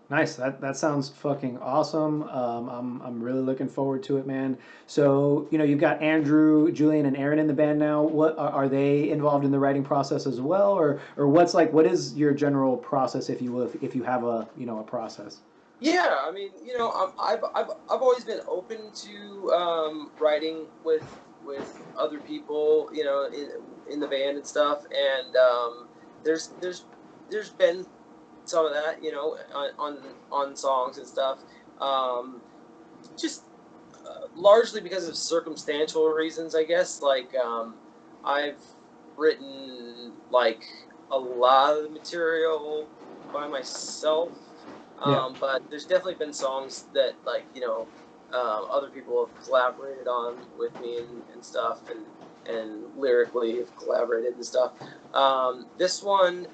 Nice. That sounds fucking awesome. I'm really looking forward to it, man. So you've got Andrew, Julian, and Aaron in the band now. What are they involved in the writing process as well, or what is your general process, if you will, if you have a a process? Yeah, I mean, I've always been open to writing with other people, in the band and stuff, and there's been some of that, on songs and stuff, just largely because of circumstantial reasons, I guess. Like I've written like a lot of the material by myself. But there's definitely been songs that other people have collaborated on with me and stuff, and lyrically have collaborated and stuff. This one,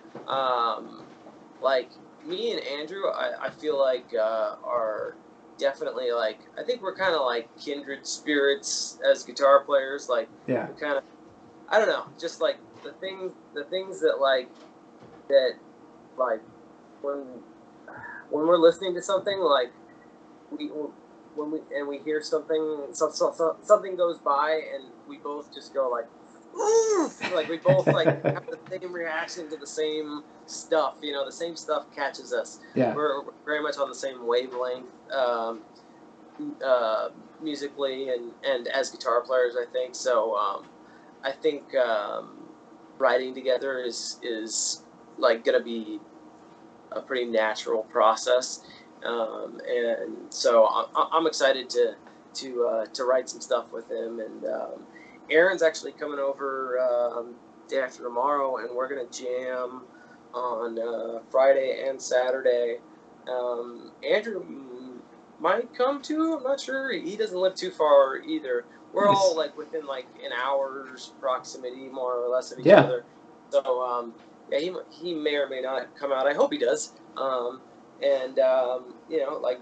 like me and Andrew, I feel like are definitely like, I think we're kind of like kindred spirits as guitar players. Like we kind of, I don't know, just like the things that when we're listening to something, like when we hear something, something goes by, and we both just go like, like we both like have the same reaction to the same stuff. The same stuff catches us. Yeah, we're very much on the same wavelength, musically and as guitar players, I think. So I think writing together is like gonna be a pretty natural process, and so I'm excited to write some stuff with him. And Aaron's actually coming over day after tomorrow, and we're gonna jam on Friday and Saturday. Andrew might come too. I'm not sure. He doesn't live too far either. We're all like within like an hour's proximity, more or less, of each other. So yeah, he may or may not come out. I hope he does. And like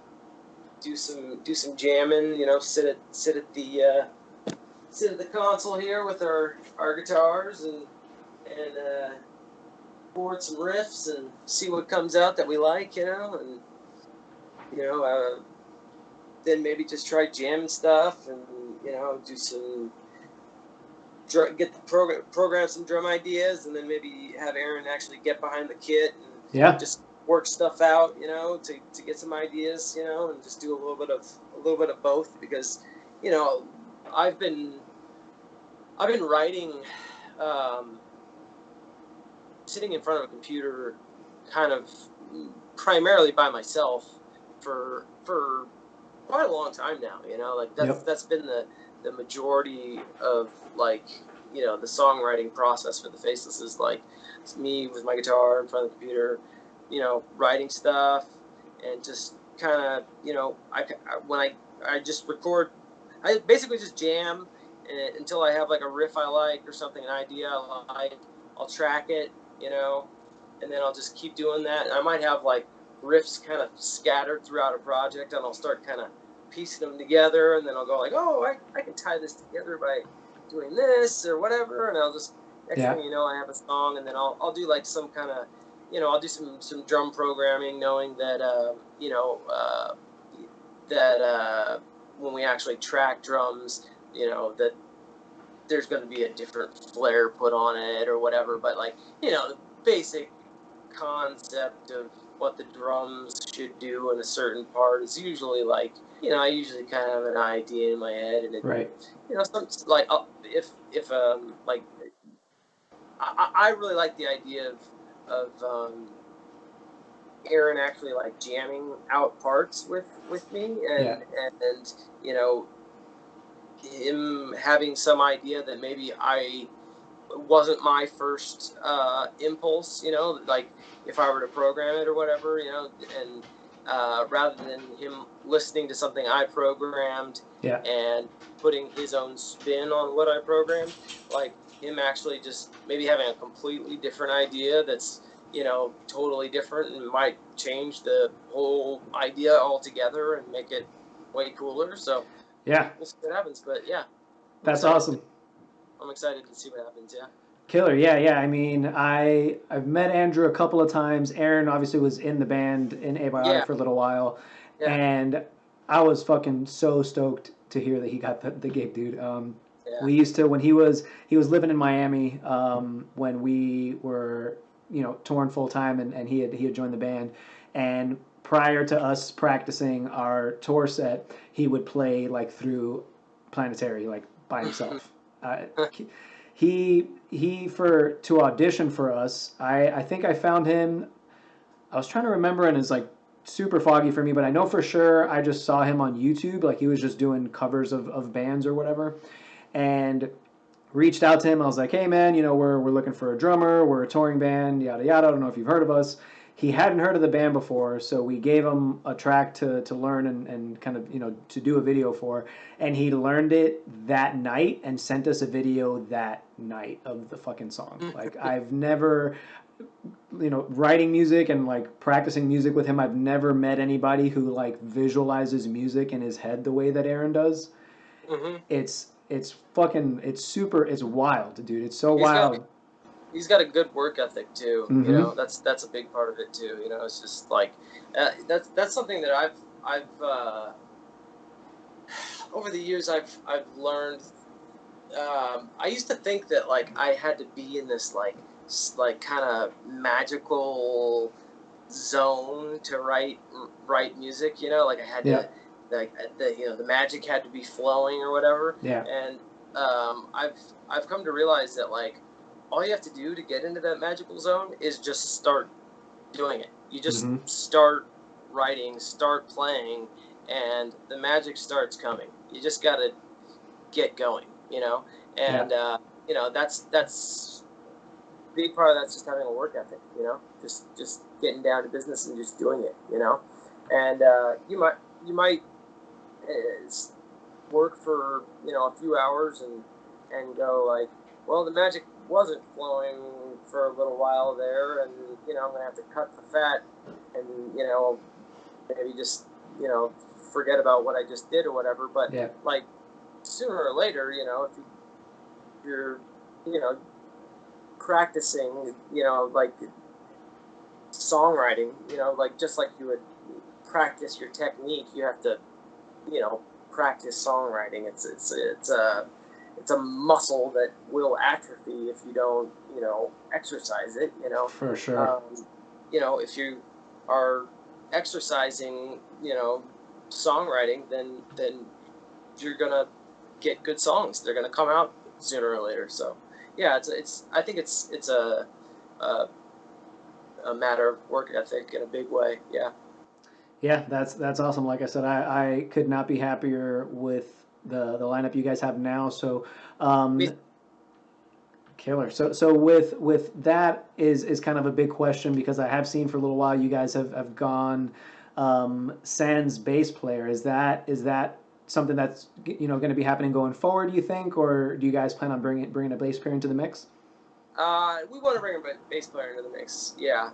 do some jamming. Sit at the console here with our guitars and board some riffs and see what comes out that we like. And then maybe just try jamming stuff and do some. Get the program some drum ideas, and then maybe have Aaron actually get behind the kit and just work stuff out, to get some ideas, and just do a little bit of both, because I've been writing sitting in front of a computer kind of primarily by myself for quite a long time now, like that's been the majority of like the songwriting process for the Faceless is like it's me with my guitar in front of the computer, writing stuff, and just kind of when I just record I basically just jam until I have like a riff I like or something, an idea I like. I'll track it, you know, and then I'll just keep doing that. And I might have like riffs kind of scattered throughout a project, and I'll start kind of piecing them together, and then I'll go like, oh, I can tie this together by doing this or whatever, and I'll just next thing you know, I have a song, and then I'll do like some kind of, you know, I'll do some drum programming, knowing that you know, that when we actually track drums, you know, that there's going to be a different flair put on it or whatever. But like, you know, the basic concept of what the drums should do in a certain part is usually like, you know, I usually kind of have an idea in my head, and it, Right. you know, some like if like I really like the idea of Aaron actually like jamming out parts with me, and you know, him having some idea that maybe I wasn't my first impulse, you know, like if I were to program it or whatever, you know, and rather than him listening to something I programmed and putting his own spin on what I programmed, like him actually just maybe having a completely different idea that's, you know, totally different and might change the whole idea altogether and make it way cooler. So yeah, we'll see what happens. But yeah, that's awesome. I'm excited to see what happens. Yeah. Killer, yeah. I mean, I've met Andrew a couple of times. Aaron obviously was in the band in Abiotic for a little while, and I was fucking so stoked to hear that he got the gig, dude. We used to, when he was living in Miami, when we were, you know, touring full time, and he had joined the band, and prior to us practicing our tour set, he would play like through Planetary like by himself. He for to audition for us. I think I found him. I was trying to remember, and it's like super foggy for me, but I know for sure I just saw him on YouTube. Like he was just doing covers of bands or whatever, and reached out to him. I was like, hey man, you know, we're looking for a drummer. We're a touring band, yada yada. I don't know if you've heard of us. He hadn't heard of the band before, so we gave him a track to learn and kind of, you know, to do a video for. And he learned it that night and sent us a video that night of the fucking song. Like, I've never, you know, writing music and like practicing music with him, I've never met anybody who like visualizes music in his head the way that Aaron does. It's fucking, it's super, it's wild, dude. It's so wild. He's got a good work ethic too. You know, that's a big part of it too. You know, it's just like that's something that I've over the years I've learned. I used to think that like I had to be in this like kind of magical zone to write music. You know, like I had to like you know, the magic had to be flowing or whatever. And I've come to realize that like all you have to do to get into that magical zone is just start doing it. You just start writing, start playing, and the magic starts coming. You just got to get going, you know? And, you know, that's big part of that's just having a work ethic, you know? Just getting down to business and just doing it, you know? And you might work for, you know, a few hours and go like, well, the magic wasn't flowing for a little while there, and you know, I'm gonna have to cut the fat, and you know, maybe just, you know, forget about what I just did or whatever. But like sooner or later, you know, if you're, you know, practicing, you know, like songwriting, you know, like just like you would practice your technique, you have to, you know, practice songwriting. It's a muscle that will atrophy if you don't, you know, exercise it, you know. For sure. You know, if you are exercising, you know, songwriting, then you're gonna get good songs. They're gonna come out sooner or later. So, yeah, I think it's a matter of work ethic in a big way. Yeah. Yeah, that's awesome. Like I said, I could not be happier with the lineup you guys have now. So, killer. So with that is kind of a big question, because I have seen for a little while you guys have gone sans bass player. Is that something that's going to be happening going forward, you think, or do you guys plan on bringing a bass player into the mix? We want to bring a bass player into the mix. Yeah.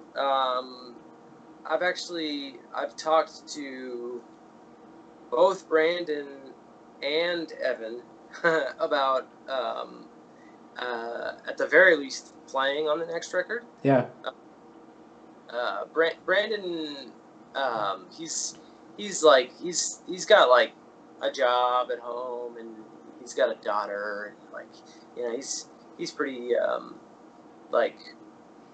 I've talked to both Brandon and Evan about at the very least playing on the next record. Yeah. Brandon, he's got like a job at home, and he's got a daughter, and like, he's pretty like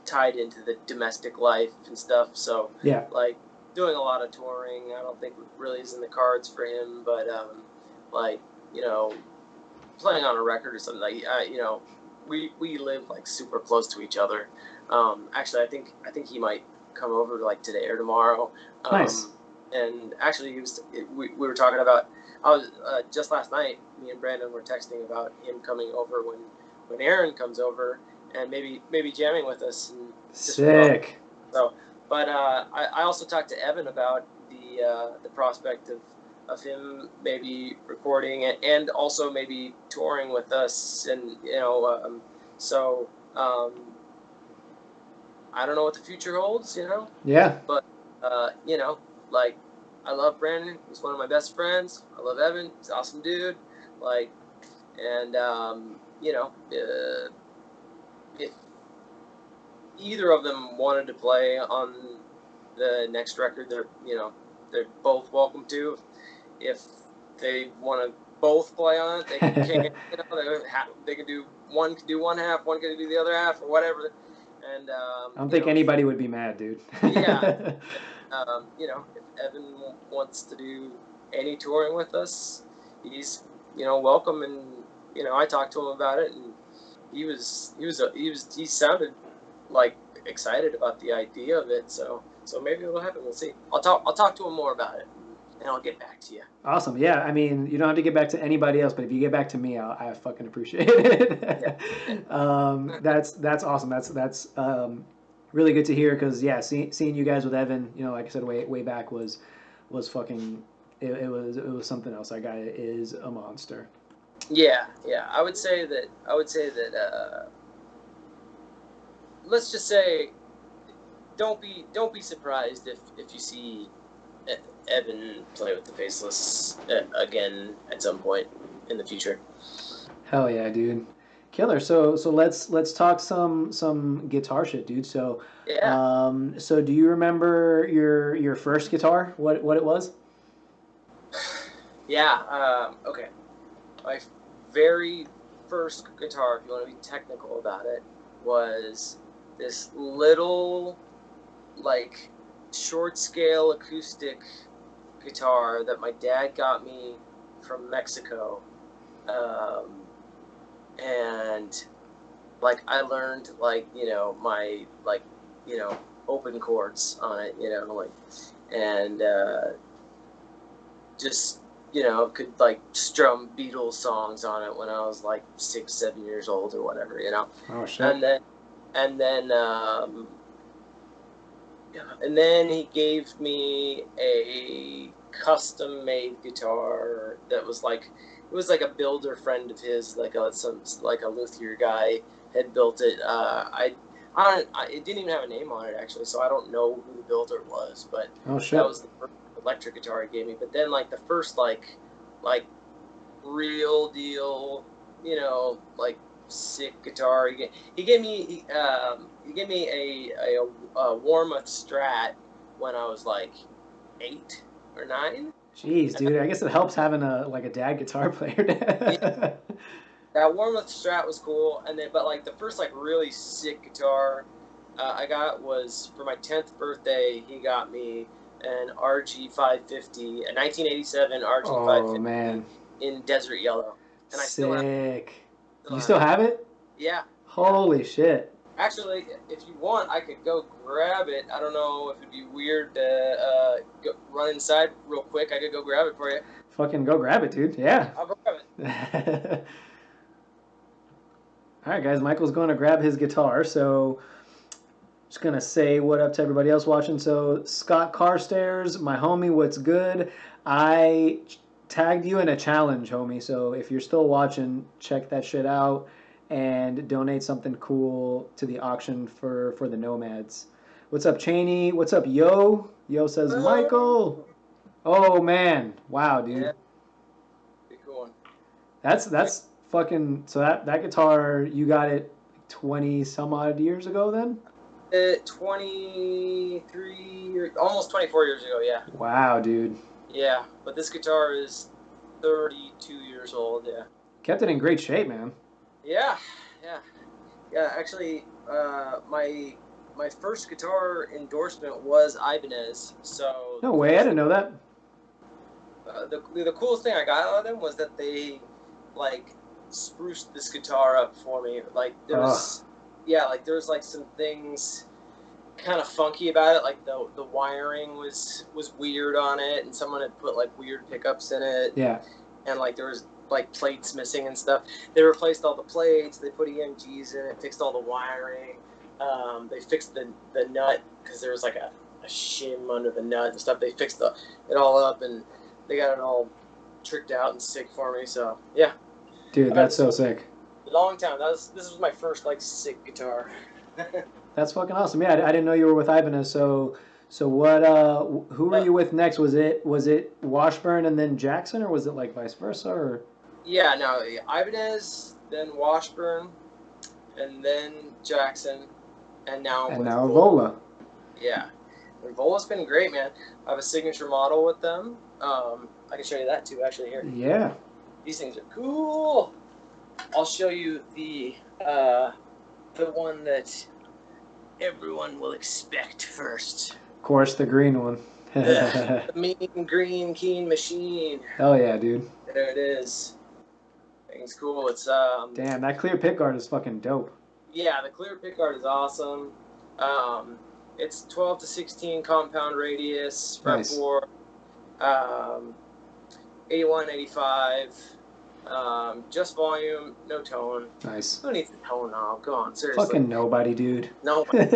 tied into the domestic life and stuff. So yeah, like doing a lot of touring, I don't think really is in the cards for him. But like, playing on a record or something, like, we live like super close to each other. Actually, I think he might come over like today or tomorrow. Nice. And actually, we were talking about. I was just last night. Me and Brandon were texting about him coming over when Aaron comes over, and maybe jamming with us. And sick. So, but I also talked to Evan about the prospect of him maybe recording it and also maybe touring with us, and so I don't know what the future holds, Yeah. But like, I love Brandon. He's one of my best friends. I love Evan. He's an awesome dude. Like, and if either of them wanted to play on the next record, they're both welcome to. If they want to both play on it, they can. They can do one half, one can do the other half, or whatever. And I don't think anybody would be mad, dude. Yeah. If Evan wants to do any touring with us, he's welcome. And I talked to him about it, and he sounded like excited about the idea of it. So maybe it'll happen. We'll see. I'll talk to him more about it, and I'll get back to you. Awesome. Yeah. I mean, you don't have to get back to anybody else, but if you get back to me, I fucking appreciate it. Yeah. That's awesome. That's really good to hear, because seeing you guys with Evan, like I said, way back was fucking it was something else. That guy is a monster. Yeah. I would say that let's just say don't be surprised if you see Evan play with the Faceless again at some point in the future. Hell yeah, dude. Killer. So let's talk some guitar shit, dude. So yeah. So do you remember your first guitar? What it was? Yeah. Okay. My very first guitar, if you want to be technical about it, was this little like short scale acoustic guitar that my dad got me from Mexico. And like I learned my open chords on it, and just could like strum Beatles songs on it when I was like 6-7 years old or whatever, Oh shit. And then he gave me a custom made guitar that was like, it was like a builder friend of his, like a luthier guy had built it. It didn't even have a name on it actually, so I don't know who the builder was, but that was the first electric guitar he gave me. But then like the first like real deal, like sick guitar, he gave me a Warmoth Strat when I was like 8 or 9. Jeez, dude, I guess it helps having a dad guitar player. Yeah. That Warmoth Strat was cool, but like the first like really sick guitar I got was for my 10th birthday. He got me an RG 550, a 1987 RG 550 man. in desert yellow, and I still have it. You still have it? Yeah. Holy shit. Actually, if you want, I could go grab it. I don't know if it'd be weird to run inside real quick. I could go grab it for you. Fucking go grab it, dude. Yeah. I'll go grab it. All right, guys. Michael's going to grab his guitar, so just going to say what up to everybody else watching. So, Scott Carstairs, my homie, what's good? I tagged you in a challenge, homie. So if you're still watching, check that shit out and donate something cool to the auction for the Nomads. What's up, Cheney? What's up, Yo? Yo says Michael. Oh man, wow, dude. Yeah, be cool one. That's fucking. So that guitar you got it 20 some odd years ago then? 23 or almost 24 years ago, yeah. Wow, dude. Yeah, but this guitar is 32 years old, yeah. Kept it in great shape, man. Yeah, yeah. Yeah, actually, my first guitar endorsement was Ibanez. So No way, I didn't know that. The coolest thing I got out of them was that they like spruced this guitar up for me. Like there was, there was like some things kind of funky about it. Like the wiring was weird on it, and someone had put like weird pickups in it. Yeah. And like there was like plates missing and stuff. They replaced all the plates. They put EMGs in it. Fixed all the wiring. They fixed the nut because there was like a shim under the nut and stuff. They fixed it all up, and they got it all tricked out and sick for me. So yeah, dude, that's so sick. Long time. This was my first like sick guitar. That's fucking awesome. Yeah, I didn't know you were with Ibanez. So what? Who were you with next? Was it Washburn and then Jackson, or was it like vice versa? Or yeah, no, Ibanez, then Washburn, and then Jackson, and now Vola. Yeah, and Vola's been great, man. I have a signature model with them. I can show you that too, actually. Here. Yeah. These things are cool. I'll show you the one that everyone will expect first. Of course, the green one. The mean green Keene machine. Hell yeah, dude. There it is. Thing's cool. It's damn, that clear pickguard is fucking dope. Yeah, the clear pickguard is awesome. It's 12 to 16 compound radius, fretboard, 81, 85, just volume, no tone. Nice. Who needs a tone knob? Come on, seriously. Fucking nobody, dude. Nobody.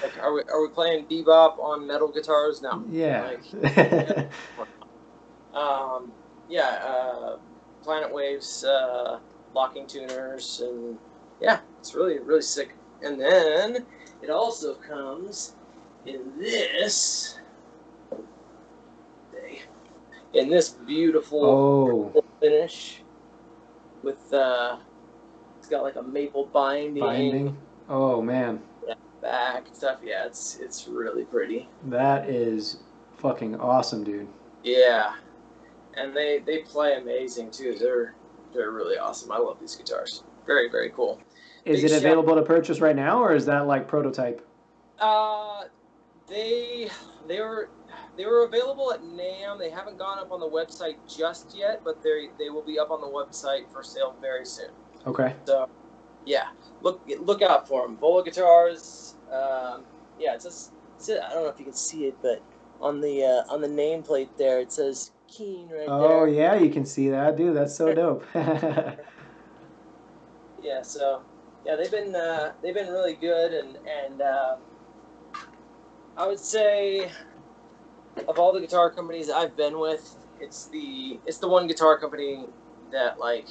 Like, are we playing bebop on metal guitars? No. Yeah. Like, Planet Waves, locking tuners, and yeah, it's really, really sick. And then it also comes in this beautiful finish with it's got like a maple binding. Oh man. Yeah, back and stuff. Yeah, it's really pretty. That is fucking awesome, dude. Yeah, and they play amazing too. They're really awesome. I love these guitars. Very, very cool. Is it available to purchase right now, or is that like prototype? They were available at NAMM. They haven't gone up on the website just yet, but they will be up on the website for sale very soon. Okay. So, yeah, look out for them. Vola Guitars. Yeah, it's I don't know if you can see it, but on the nameplate there it says Keane right there. Oh yeah, you can see that, dude. That's so dope. Yeah. So. Yeah, they've been really good, and I would say of all the guitar companies I've been with, it's the one guitar company that like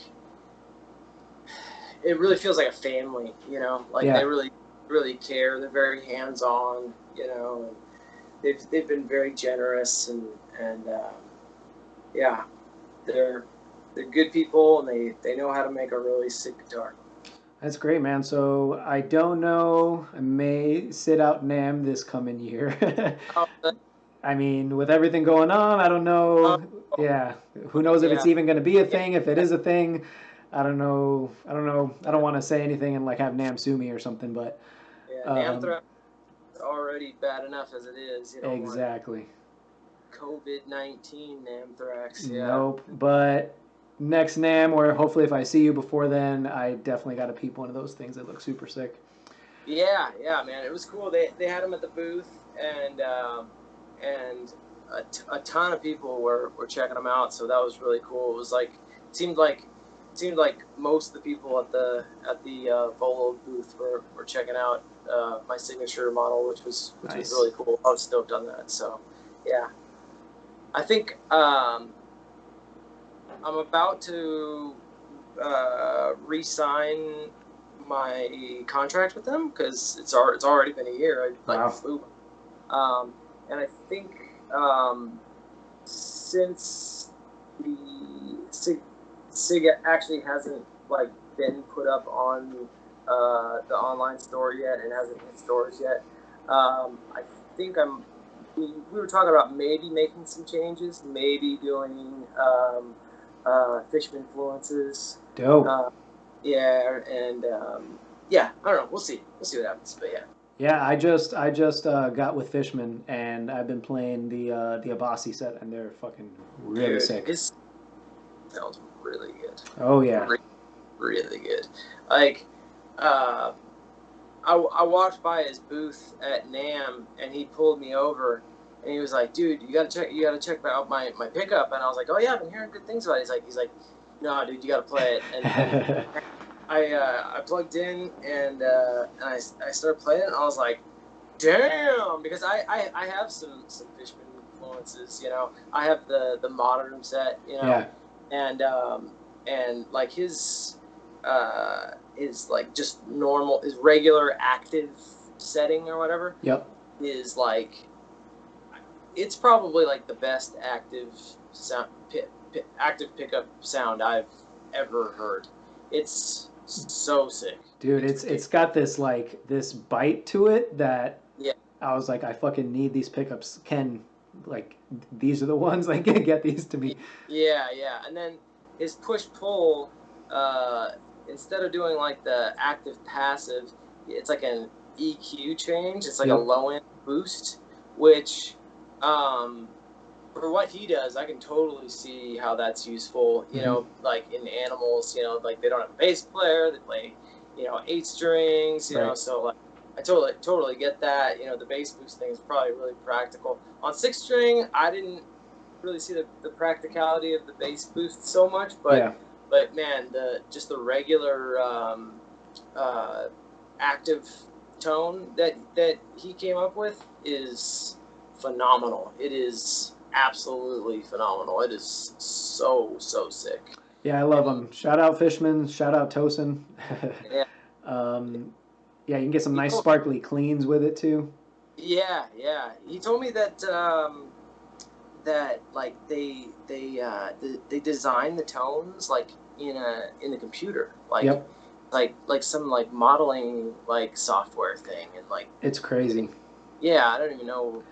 it really feels like a family, you know. Like they really care. They're very hands on, you know. And they've been very generous and yeah, they're good people, and they know how to make a really sick guitar. That's great, man. So I don't know. I may sit out NAMM this coming year. I mean, with everything going on, I don't know. Yeah, who knows if it's even going to be a thing? If it is a thing, I don't know. I don't want to say anything and like have NAMM sue me or something. But Anthrax is already bad enough as it is. You know, exactly. COVID-19 Anthrax. Yeah. Nope. But next NAMM, or hopefully if I see you before then, I definitely got to peep one of those things that look super sick. Yeah, man, it was cool. They had them at the booth, and a ton of people were checking them out. So that was really cool. It was like seemed like most of the people at the Volo booth were checking out my signature model, which was really cool. I was stoked on that. So yeah, I think I'm about to re-sign my contract with them because it's already been a year. I Wow. flew, and I think since the Sig actually hasn't been put up on the online store yet and hasn't hit stores yet. I think we were talking about maybe making some changes, maybe doing Fishman influences. Dope. Yeah, and yeah, I don't know. We'll see. We'll see what happens. But yeah. Yeah, I just got with Fishman, and I've been playing the Abasi set, and they're fucking really Dude, sick. his sounds really good. Oh yeah. Really good. Like, uh, I walked by his booth at NAMM, and he pulled me over, and he was like, "Dude, you gotta check out my pickup." And I was like, "Oh yeah, I've been hearing good things about it." He's like, "No, dude, you gotta play it." And I plugged in and I started playing it, and I was like, "Damn!" Because I have some Fishman influences. You know, I have the modern set. You know, Yeah. and like his like just normal, his regular active setting or whatever Yep. is like, it's probably like the best active sound active pickup sound I've ever heard. It's so sick. Dude, it's got this bite to it that Yeah, I was like, I fucking need these pickups. Ken, like, these are the ones, like, get these to me. yeah, yeah. And then his push pull, uh, instead of doing like the active passive, it's like an EQ change. It's like a Yep. low end boost, which for what he does, I can totally see how that's useful. You know, like in Animals, you know, like they don't have a bass player, they play, you know, 8 strings, you know, Right. so like I totally get that. You know, the bass boost thing is probably really practical. On 6 string, I didn't really see the practicality of the bass boost so much, Yeah. but man, the regular active tone that he came up with is phenomenal. It is absolutely phenomenal. It is so sick. Yeah, I love And them. Shout out Fishman. Shout out Tosin. yeah, Yeah, you can get some he nice told, sparkly cleans with it too. yeah. He told me that that like they design the tones like in the computer, Yep. like some like modeling like software thing, and like It's crazy. yeah, I don't even know.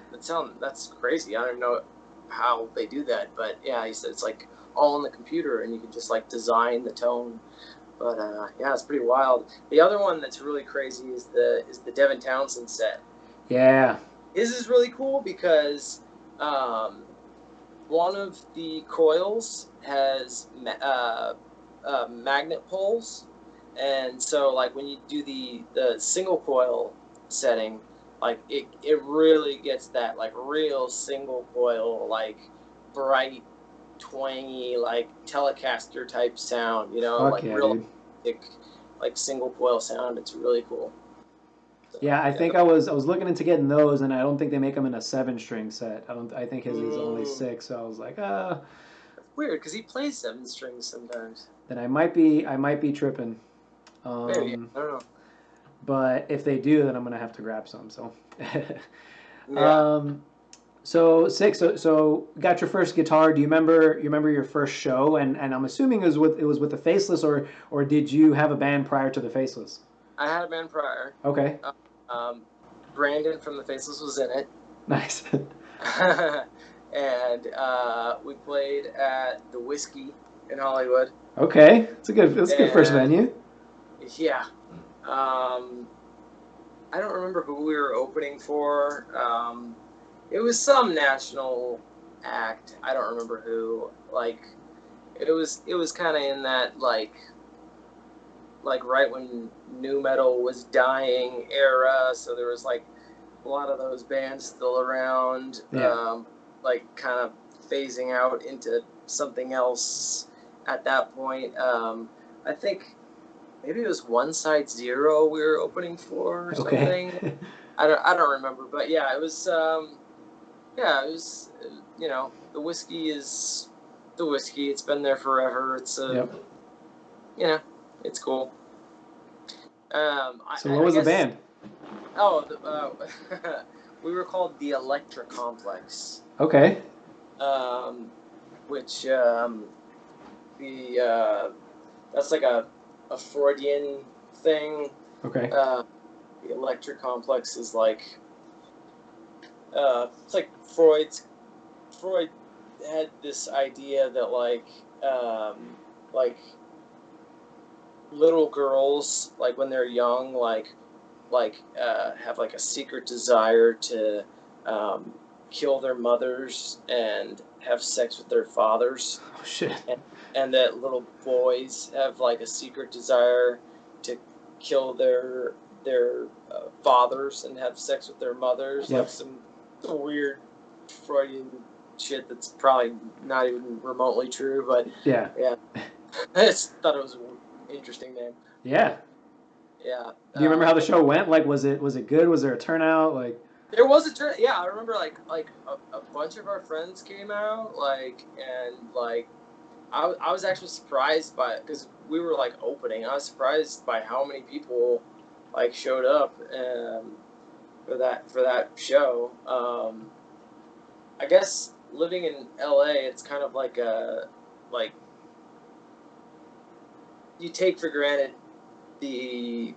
That's crazy. I don't even know how they do that, but yeah, he said it's like all in the computer, and you can just like design the tone. But yeah, it's pretty wild. The other one that's really crazy is the Devin Townsend set. Yeah. His is really cool because um, one of the coils has magnet poles, and so like when you do the single coil setting, like it really gets that like real single coil, like bright, twangy, like Telecaster type sound, you know, Fuck like yeah, real dude. thick, like single coil sound. It's really cool. So Yeah, I yeah. think I was looking into getting those, and I don't think they make them in a 7 string set. I don't. I think his is only Mm, 6. So I was like, that's weird because he plays 7 strings sometimes. then I might be tripping. Maybe, Um, I don't know. but if they do, then I'm gonna have to grab some. So, Yeah. um, so 6. So got your first guitar. Do you remember? You remember your first show? And I'm assuming it was with the Faceless, or did you have a band prior to the Faceless? I had a band prior. Okay, Uh, Um, Brandon from the Faceless was in it. nice. And we played at the Whiskey in Hollywood. Okay, that's a good first And venue. yeah, um, I don't remember who we were opening for. It was some national act. I don't remember who. Like it was kind of in that like right when nu metal was dying era, so there was like a lot of those bands still around, Yeah. like kind of phasing out into something else at that point. I think maybe it was One Side Zero we were opening for or Okay. something. I don't remember, but yeah, it was the Whiskey is the whiskey. It's been there forever. It's Yep. It's cool. So what was the band? Oh, we were called the Electra Complex. Okay. Which that's like a Freudian thing. Okay. The Electra Complex is like it's like Freud had this idea that like little girls, like when they're young, have like a secret desire to kill their mothers and have sex with their fathers. Oh shit. And that little boys have like a secret desire to kill their fathers and have sex with their mothers. Yep. Like some weird Freudian shit that's probably not even remotely true, but yeah. I just thought it was an interesting name. Yeah. Yeah. Do you remember how the show went? Like, was it good? Was there a turnout? Like, there was a turn. Yeah, I remember like a bunch of our friends came out, I was actually surprised by it because we were like opening. I was surprised by how many people like showed up for that show. I guess living in LA, it's kind of like you take for granted the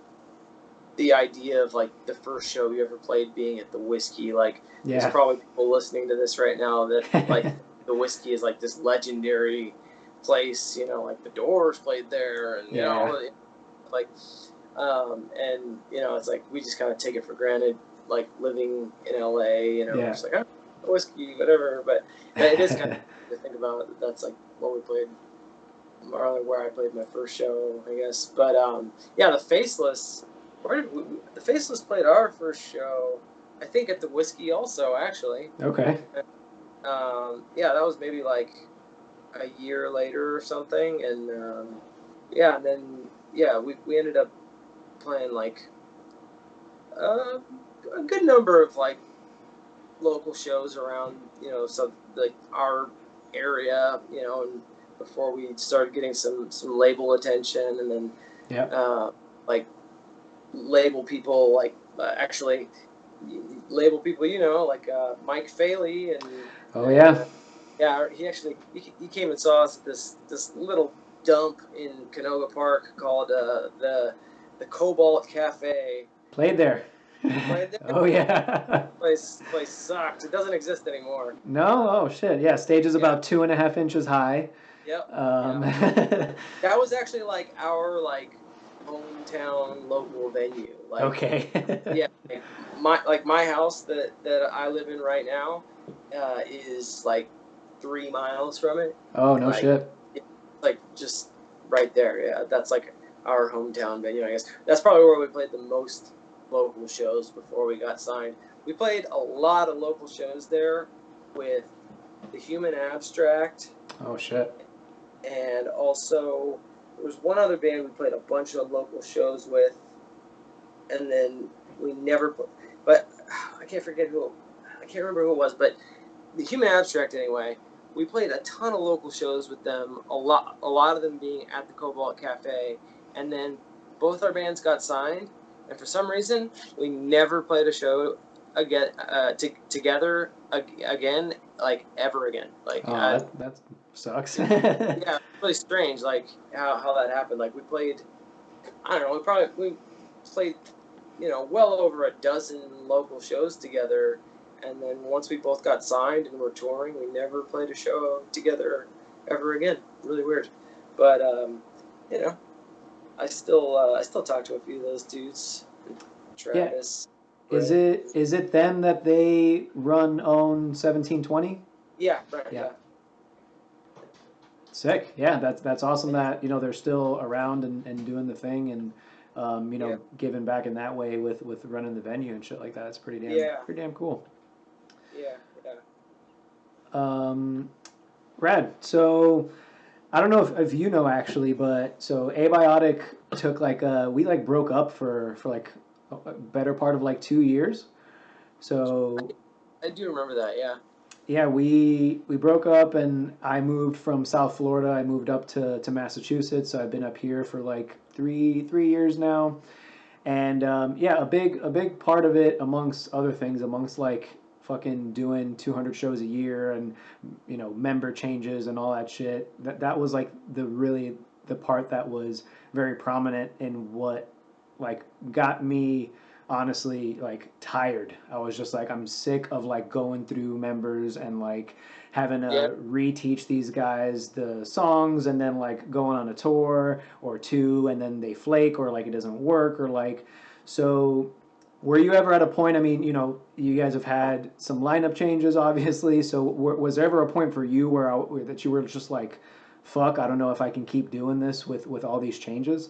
idea of like the first show you ever played being at the Whiskey. Like, there's probably people listening to this right now that like the Whiskey is like this legendary place, like the Doors played there, and like and it's like we just kind of take it for granted, like living in LA, just like Whiskey, whatever. But it is kind of to think about that's like what we played, or where I played my first show, I guess. But the Faceless. The Faceless played our first show, I think, at the Whiskey also, actually. Okay. That was maybe like a year later or something, and and then we ended up playing like a good number of like local shows around some like our area, and before we started getting some label attention, and then like label people like actually label people like Mike Faley and he came and saw us at this little dump in Canoga Park called the Cobalt Cafe. Played there. Played there? Oh yeah. Place sucked. It doesn't exist anymore. No. Oh shit. Yeah. Stage is about 2.5 inches high. Yep. That was actually like our like hometown local venue. Like, okay. my house that I live in right now is like 3 miles from it. Oh no shit. It's like just right there. Yeah, that's like our hometown venue, I guess. That's probably where we played the most local shows before we got signed. We played a lot of local shows there with the Human Abstract. Oh shit. And also there was one other band we played a bunch of local shows with, and then we never but I can't remember who it was, but the Human Abstract anyway, we played a ton of local shows with them, a lot of them being at the Cobalt Cafe, and then both our bands got signed, and for some reason we never played a show again together again, like ever again. Like that sucks. Yeah, really strange, like how that happened. Like we played, I don't know, we played well over a dozen local shows together, and then once we both got signed and were touring, we never played a show together ever again. Really weird, but I still talk to a few of those dudes. Travis. Yeah. Is it them that they own 1720? Yeah, right. Yeah. Sick. Yeah, that's awesome that they're still around and doing the thing, and giving back in that way with running the venue and shit like that. It's pretty damn cool. Yeah. Rad. So I don't know if you know actually, but so Abiotic took we broke up for like a better part of like 2 years. So I do remember that. Yeah. Yeah, we broke up, and I moved from South Florida. I moved up to Massachusetts. So I've been up here for like three years now. And yeah, a big part of it, amongst other things, amongst like fucking doing 200 shows a year and member changes and all that shit. That was like the part that was very prominent in what like got me honestly like tired. I was just like, I'm sick of like going through members and like having Yeah. to reteach these guys the songs, and then like going on a tour or two and then they flake, or like it doesn't work, or like. So were you ever at a point, I mean, you guys have had some lineup changes obviously, so was there ever a point for you where that you were just like, fuck, I don't know if I can keep doing this with all these changes?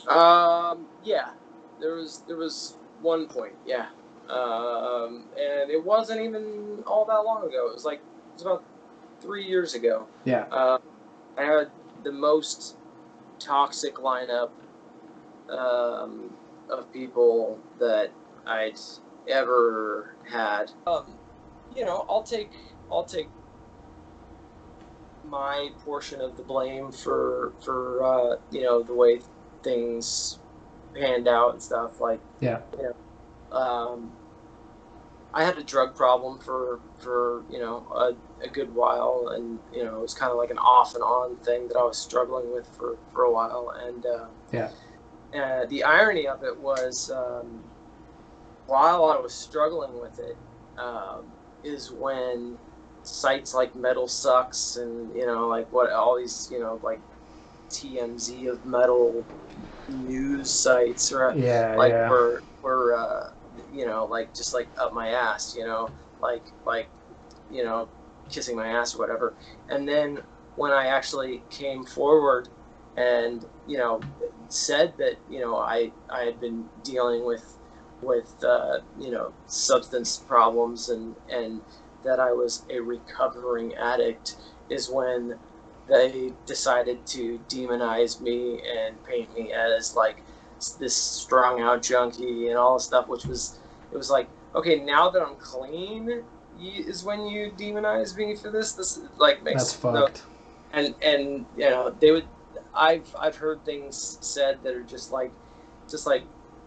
Yeah, there was one point, yeah, and it wasn't even all that long ago. It was about 3 years ago. Yeah. I had the most toxic lineup of people that I'd ever had. I'll take my portion of the blame for the way things panned out and stuff. Like, Yeah. um, I had a drug problem for a good while, and it was kind of like an off and on thing that I was struggling with for a while. And Yeah. the irony of it was, while I was struggling with it, is when sites like Metal Sucks and like what all these like TMZ of metal news sites, or Yeah. like Yeah. were like just like up my ass, like kissing my ass or whatever. And then when I actually came forward and said that I had been dealing with substance problems, and that I was a recovering addict, is when they decided to demonize me and paint me as like this strung out junkie and all this stuff, which was, it was like, okay, now that I'm clean, is when you demonize me for this. This like That's makes no. fucked. And they would. I've heard things said that are just like,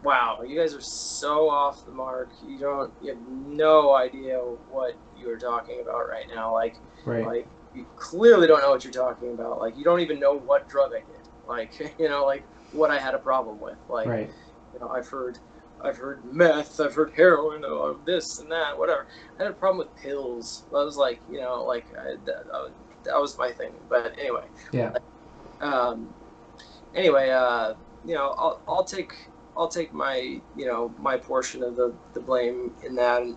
wow, you guys are so off the mark. You have no idea what you are talking about right now. Like, Right. like you clearly don't know what you're talking about. Like, you don't even know what drug I did. Like, like what I had a problem with. Like, Right. I've heard meth, I've heard heroin, this and that, whatever. I had a problem with pills. I was like, that was my thing. But anyway, Yeah. um, anyway, I'll take my my portion of the blame in that. And,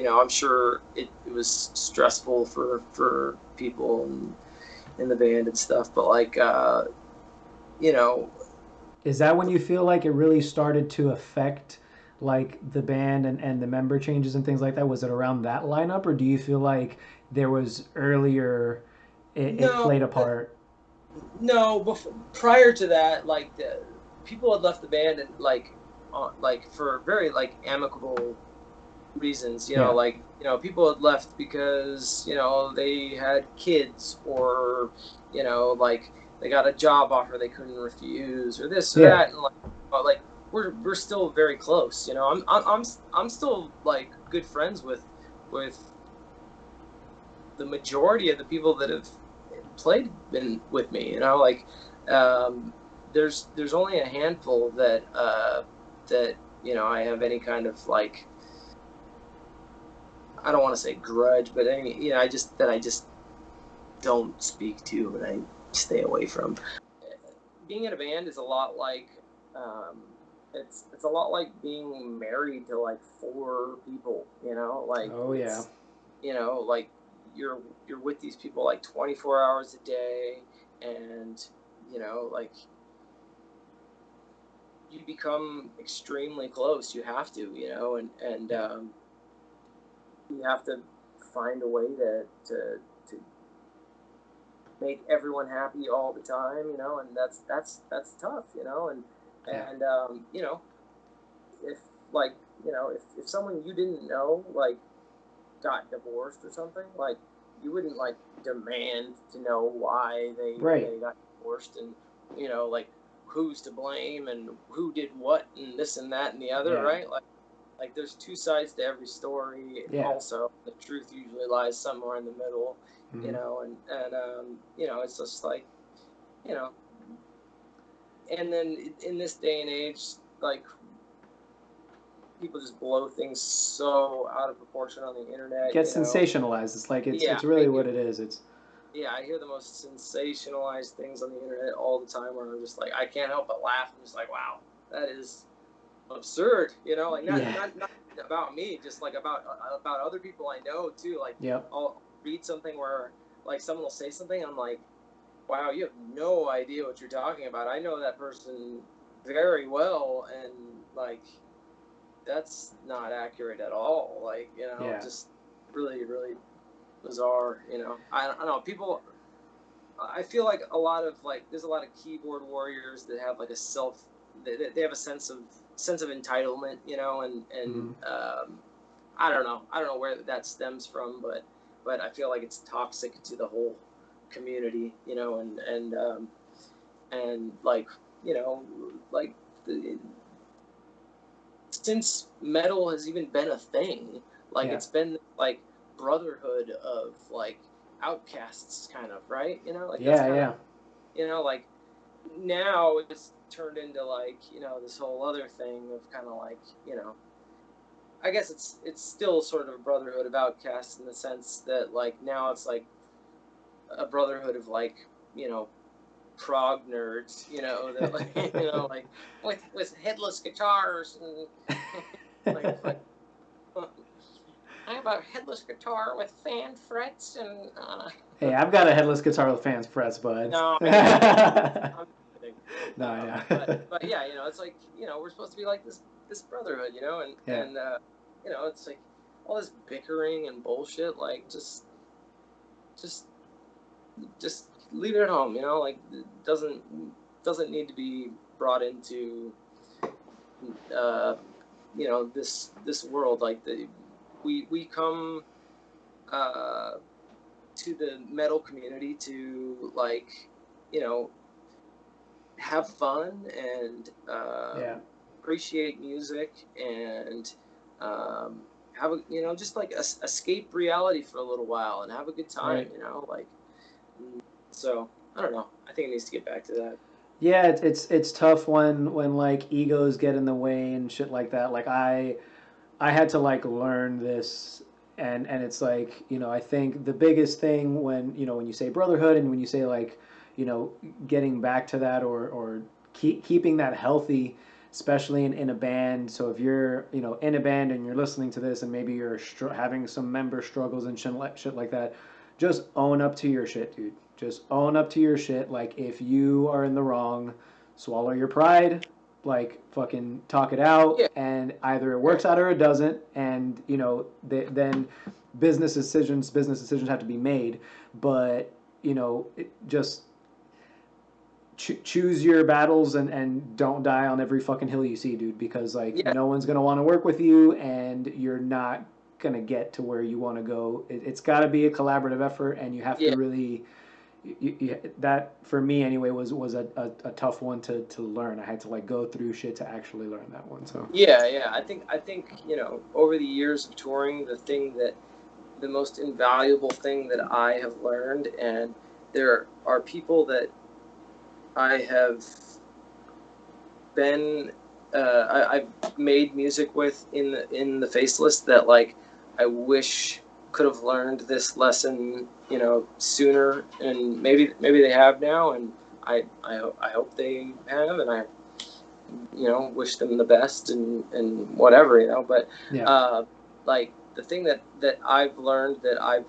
I'm sure it was stressful for people in the band and stuff. But like, you know, Is that when you feel like it really started to affect like the band and the member changes and things like that? Was it around that lineup, or do you feel like there was earlier it no, played a part? no. Prior to that, like people had left the band, and like for very like amicable reasons. Yeah. People had left because they had kids, or like they got a job offer they couldn't refuse, or this or Yeah. that. And like we're still very close. I'm still like good friends with the majority of the people that have been with me. Like, um, there's only a handful that I have any kind of like, I don't want to say grudge, but I just don't speak to, and I stay away from. Being in a band is a lot like, it's a lot like being married to like four people. Like, Oh yeah. it's like you're with these people like 24 hours a day, and like you become extremely close. You have to, and you have to find a way to make everyone happy all the time, and that's tough, and Yeah. and if like if someone you didn't know, like got divorced or something, like you wouldn't like demand to know why Right. they got divorced, and like who's to blame and who did what and this and that and the other, Yeah. right? Like there's two sides to every story. Yeah. Also, the truth usually lies somewhere in the middle, Mm-hmm. and it's just like, and then in this day and age, like people just blow things so out of proportion on the internet. Gets sensationalized. It's like it's I really hear, what it is. It's I hear the most sensationalized things on the internet all the time, where I'm just like, I can't help but laugh. I'm just like, wow, that is absurd. Like not about me, just like about other people I know too. Like, yep. I'll read something where like someone will say something, and I'm like, wow, you have no idea what you're talking about. I know that person very well, and like that's not accurate at all. Like, Yeah. just really, really bizarre. I don't know. People, I feel like a lot of there's a lot of keyboard warriors that have like they have a sense of entitlement, and I don't know where that stems from, but I feel like it's toxic to the whole community, and like, like since metal has even been a thing, like it's been like brotherhood of like outcasts, kind of, right? Like that's kind of, like now it's turned into like this whole other thing of kind of like I guess it's still sort of a brotherhood of outcasts, in the sense that like now it's like a brotherhood of like prog nerds, that like like with headless guitars and like I have a headless guitar with fan frets and. Hey, I've got a headless guitar with fan frets, bud. No, I'm kidding. No, yeah. But yeah, it's like we're supposed to be like this brotherhood, and it's like all this bickering and bullshit. Like just leave it at home, like it doesn't need to be brought into this world. Like we come to the metal community to like have fun and appreciate music and have a just like escape reality for a little while and have a good time, right. like. So I don't know. I think it needs to get back to that. Yeah, it's tough when like egos get in the way and shit like that. Like I had to like learn this, and it's like I think the biggest thing when when you say brotherhood and when you say like getting back to that or keeping that healthy, especially in a band. So if you're in a band and you're listening to this and maybe you're having some member struggles and shit like that, just own up to your shit, dude. Just own up to your shit. Like if you are in the wrong, swallow your pride, like fucking talk it out, and either it works out or it doesn't, and then business decisions have to be made. But just choose your battles and don't die on every fucking hill you see, dude, because like no one's gonna want to work with you and you're not gonna get to where you want to go. It's got to be a collaborative effort, and you have to really that for me anyway was a tough one to learn. I had to like go through shit to actually learn that one. So I think over the years of touring, the most invaluable thing that I have learned, and there are people that I have been I've made music with in the Faceless that like I wish could have learned this lesson sooner, and maybe they have now, and I hope they have, and I wish them the best and whatever, but like the thing that I've learned, that I've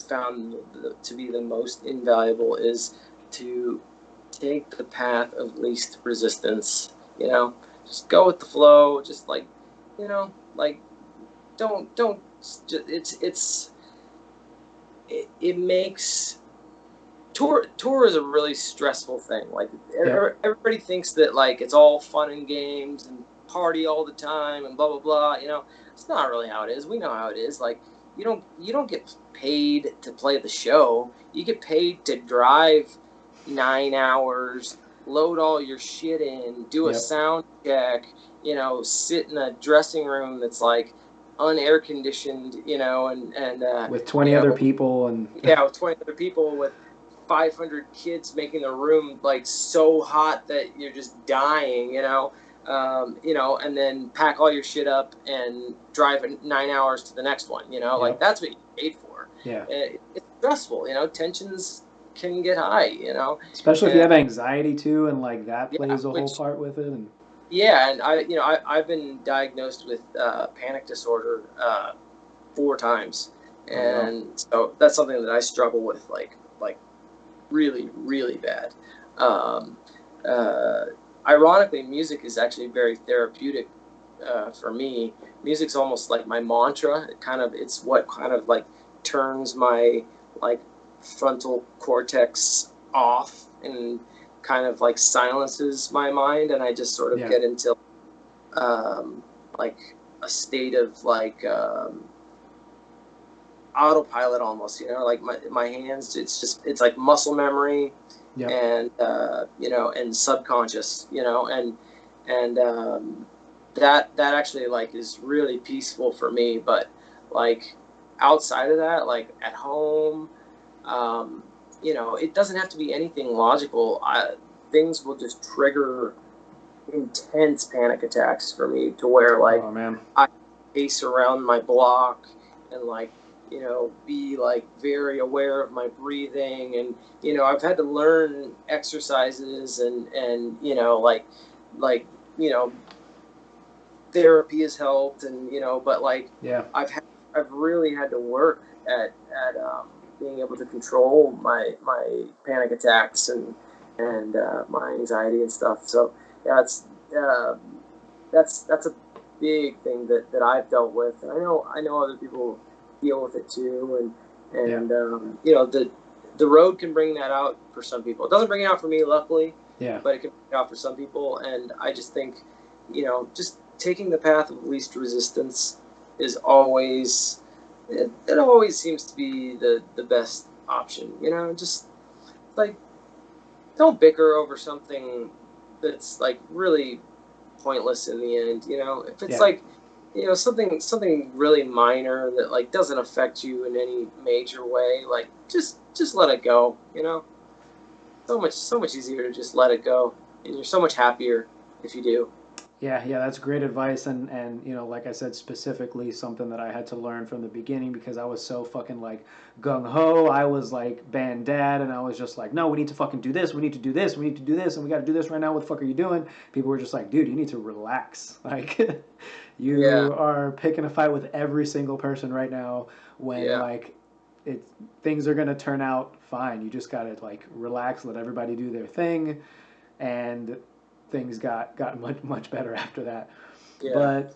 found to be the most invaluable, is to take the path of least resistance. Just go with the flow. Just like, like don't. It makes tour is a really stressful thing. Like everybody thinks that like it's all fun and games and party all the time and blah blah blah. It's not really how it is. We know how it is. Like you don't get paid to play the show. You get paid to drive 9 hours, load all your shit in, do a sound check, sit in a dressing room that's like unair conditioned, and with 20 other people and with 20 other people, with 500 kids making the room like so hot that you're just dying, and then pack all your shit up and drive 9 hours to the next one, like that's what you paid for. Yeah. It's stressful, tensions can get high, especially if you have anxiety too, and like that plays a whole part with it. And and I've been diagnosed with panic disorder 4 times, and so that's something that I struggle with like really, really bad. Ironically, music is actually very therapeutic for me. Music's almost like my mantra. It's what kind of like turns my like frontal cortex off and kind of like silences my mind, and I just sort of get into like a state of like autopilot almost, like my hands, it's like muscle memory, and and subconscious, and that actually like is really peaceful for me. But like outside of that, like at home, it doesn't have to be anything logical. Things will just trigger intense panic attacks for me, to where like I pace around my block and like be like very aware of my breathing, and I've had to learn exercises and like therapy has helped, and but like I've really had to work at being able to control my panic attacks and my anxiety and stuff. So it's that's a big thing that I've dealt with, and I know other people deal with it too, and the road can bring that out for some people. It doesn't bring it out for me, luckily, but it can bring it out for some people. And I just think just taking the path of least resistance is always it always seems to be the best option. Just like don't bicker over something that's like really pointless in the end. If it's like something really minor that like doesn't affect you in any major way, like just let it go. So much easier to just let it go, and you're so much happier if you do. Yeah, that's great advice, and like I said, specifically something that I had to learn from the beginning, because I was so fucking like gung ho. I was like band dad, and I was just like, no, we need to fucking do this, we need to do this, we need to do this, and we got to do this right now. What the fuck are you doing? People were just like, dude, you need to relax. Like, you are picking a fight with every single person right now, when like things are gonna turn out fine. You just gotta like relax, let everybody do their thing, and things got much better after that. But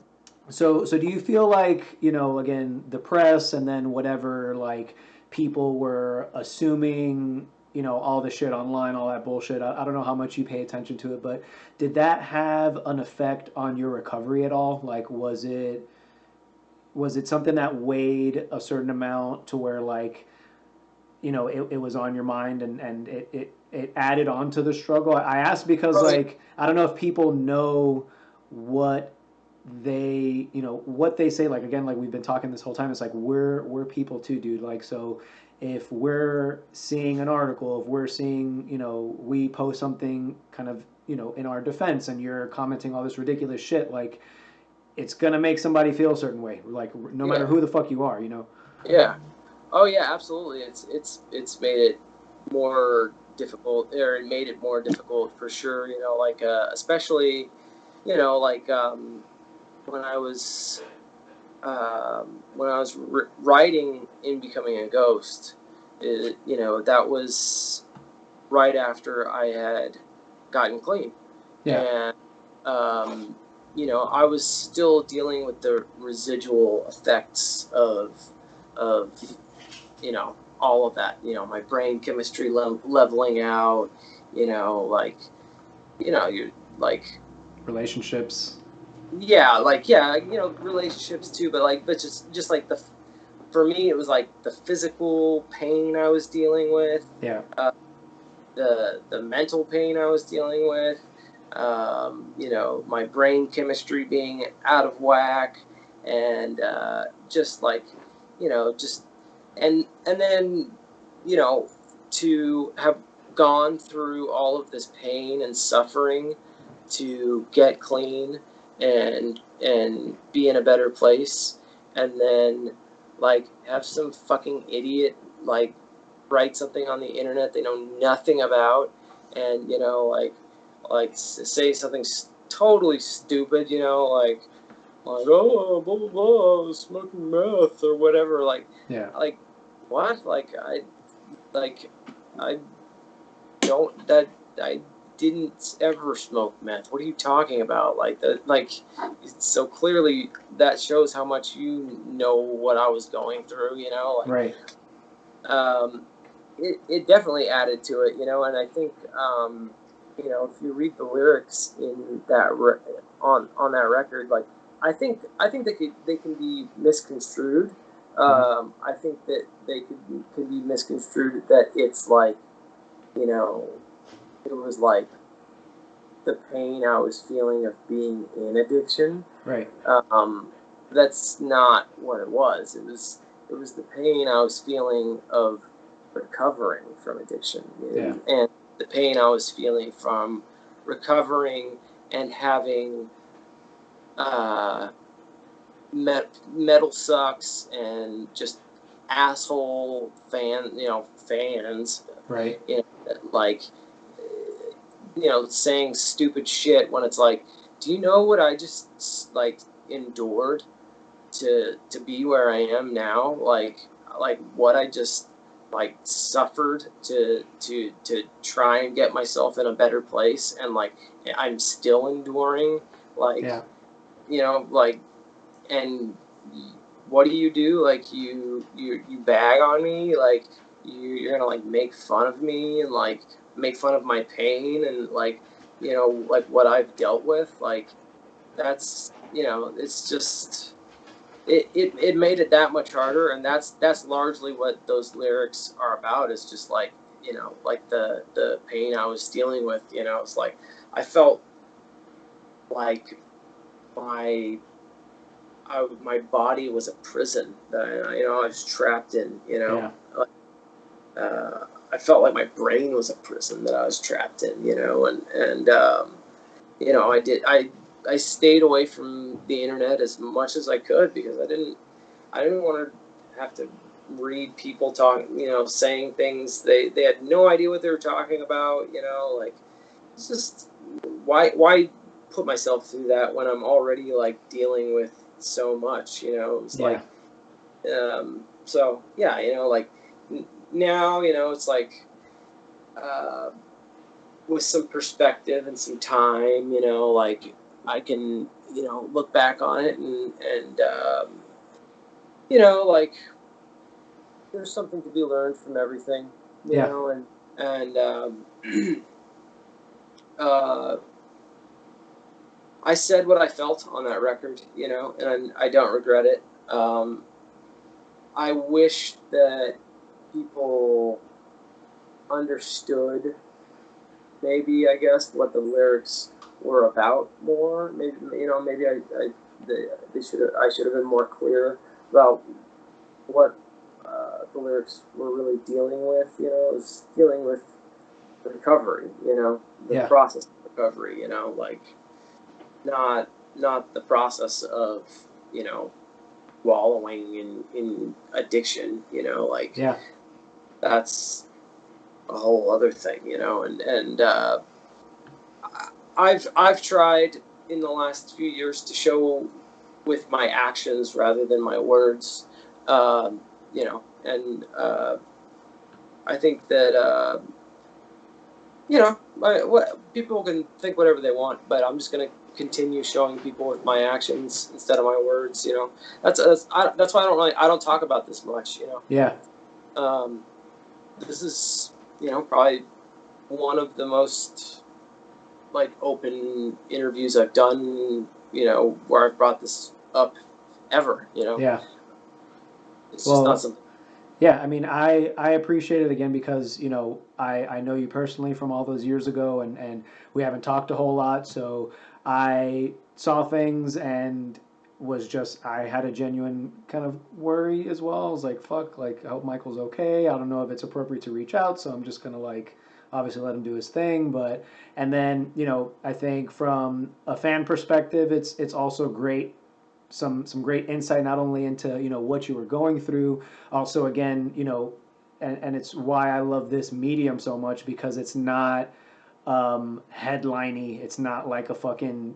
so do you feel like, again, the press and then whatever, like people were assuming, all the shit online, all that bullshit, I don't know how much you pay attention to it, but did that have an effect on your recovery at all? Like, was it something that weighed a certain amount to where like, it was on your mind, and it added on to the struggle? I asked because like, I don't know if people know what they say, like, again, like we've been talking this whole time, it's like we're people too, dude. Like, so if we're seeing an article, if we're seeing, we post something kind of, in our defense, and you're commenting all this ridiculous shit, like, it's gonna make somebody feel a certain way, like, no matter who the fuck you are, Oh yeah, absolutely. It's made it more difficult, or it made it more difficult for sure. Like especially, like when I was writing In Becoming a Ghost, that was right after I had gotten clean, and I was still dealing with the residual effects of all of that, my brain chemistry leveling out, like, you're like relationships. Relationships too, but just like for me, it was like the physical pain I was dealing with, Yeah. The mental pain I was dealing with, my brain chemistry being out of whack, and just like, just and then, to have gone through all of this pain and suffering to get clean and be in a better place, and then like have some fucking idiot like write something on the internet they know nothing about, and say something totally stupid, oh, blah blah blah, smoking meth or whatever, Yeah. like what, I don't that I didn't ever smoke meth. What are you talking about? So clearly that shows how much you know what I was going through, Right. It definitely added to it, and I think, if you read the lyrics in that on that record, like, I think they can be misconstrued. I think that they can be misconstrued that it's like, it was like the pain I was feeling of being in addiction. Right. That's not what it was. It was the pain I was feeling of recovering from addiction, and the pain I was feeling from recovering and having metal sucks and just asshole fans, Right. like, saying stupid shit when it's like, do you know what I just like endured to be where I am now? Like what I just like suffered to try and get myself in a better place, and like I'm still enduring, like, like, and what do you do? Like you bag on me, like you're gonna like make fun of me and like make fun of my pain and like like what I've dealt with. Like that's it's just it made it that much harder, and that's largely what those lyrics are about, is just like like the pain I was dealing with. It's like I felt like my body was a prison that I was trapped in. I felt like my brain was a prison that I was trapped in. I stayed away from the internet as much as I could, because I didn't want to have to read people talking, saying things they had no idea what they were talking about. Like, it's just why put myself through that when I'm already like dealing with so much. It's like, so yeah, like now, it's like, with some perspective and some time, like I can, look back on it and like there's something to be learned from everything, and I said what I felt on that record, and I don't regret it. I wish that people understood, maybe, I guess, what the lyrics were about more. Maybe I should have been more clear about what the lyrics were really dealing with. It was dealing with the recovery. The process of recovery. Like not the process of wallowing in addiction. Like that's a whole other thing. And I've tried in the last few years to show with my actions rather than my words, and I think that people can think whatever they want, but I'm just gonna continue showing people with my actions instead of my words. That's why I don't talk about this much. This is probably one of the most like open interviews I've done, where I've brought this up ever. It's just not Well, something. yeah, I mean, I appreciate it again because, I know you personally from all those years ago, and we haven't talked a whole lot. So I saw things and I had a genuine kind of worry as well. I was like, fuck, like, I hope Michael's okay. I don't know if it's appropriate to reach out. So I'm just going to, like, obviously let him do his thing. And then, I think from a fan perspective, it's also great, some great insight not only into what you were going through, also again, and it's why I love this medium so much, because it's not headliney. It's not like a fucking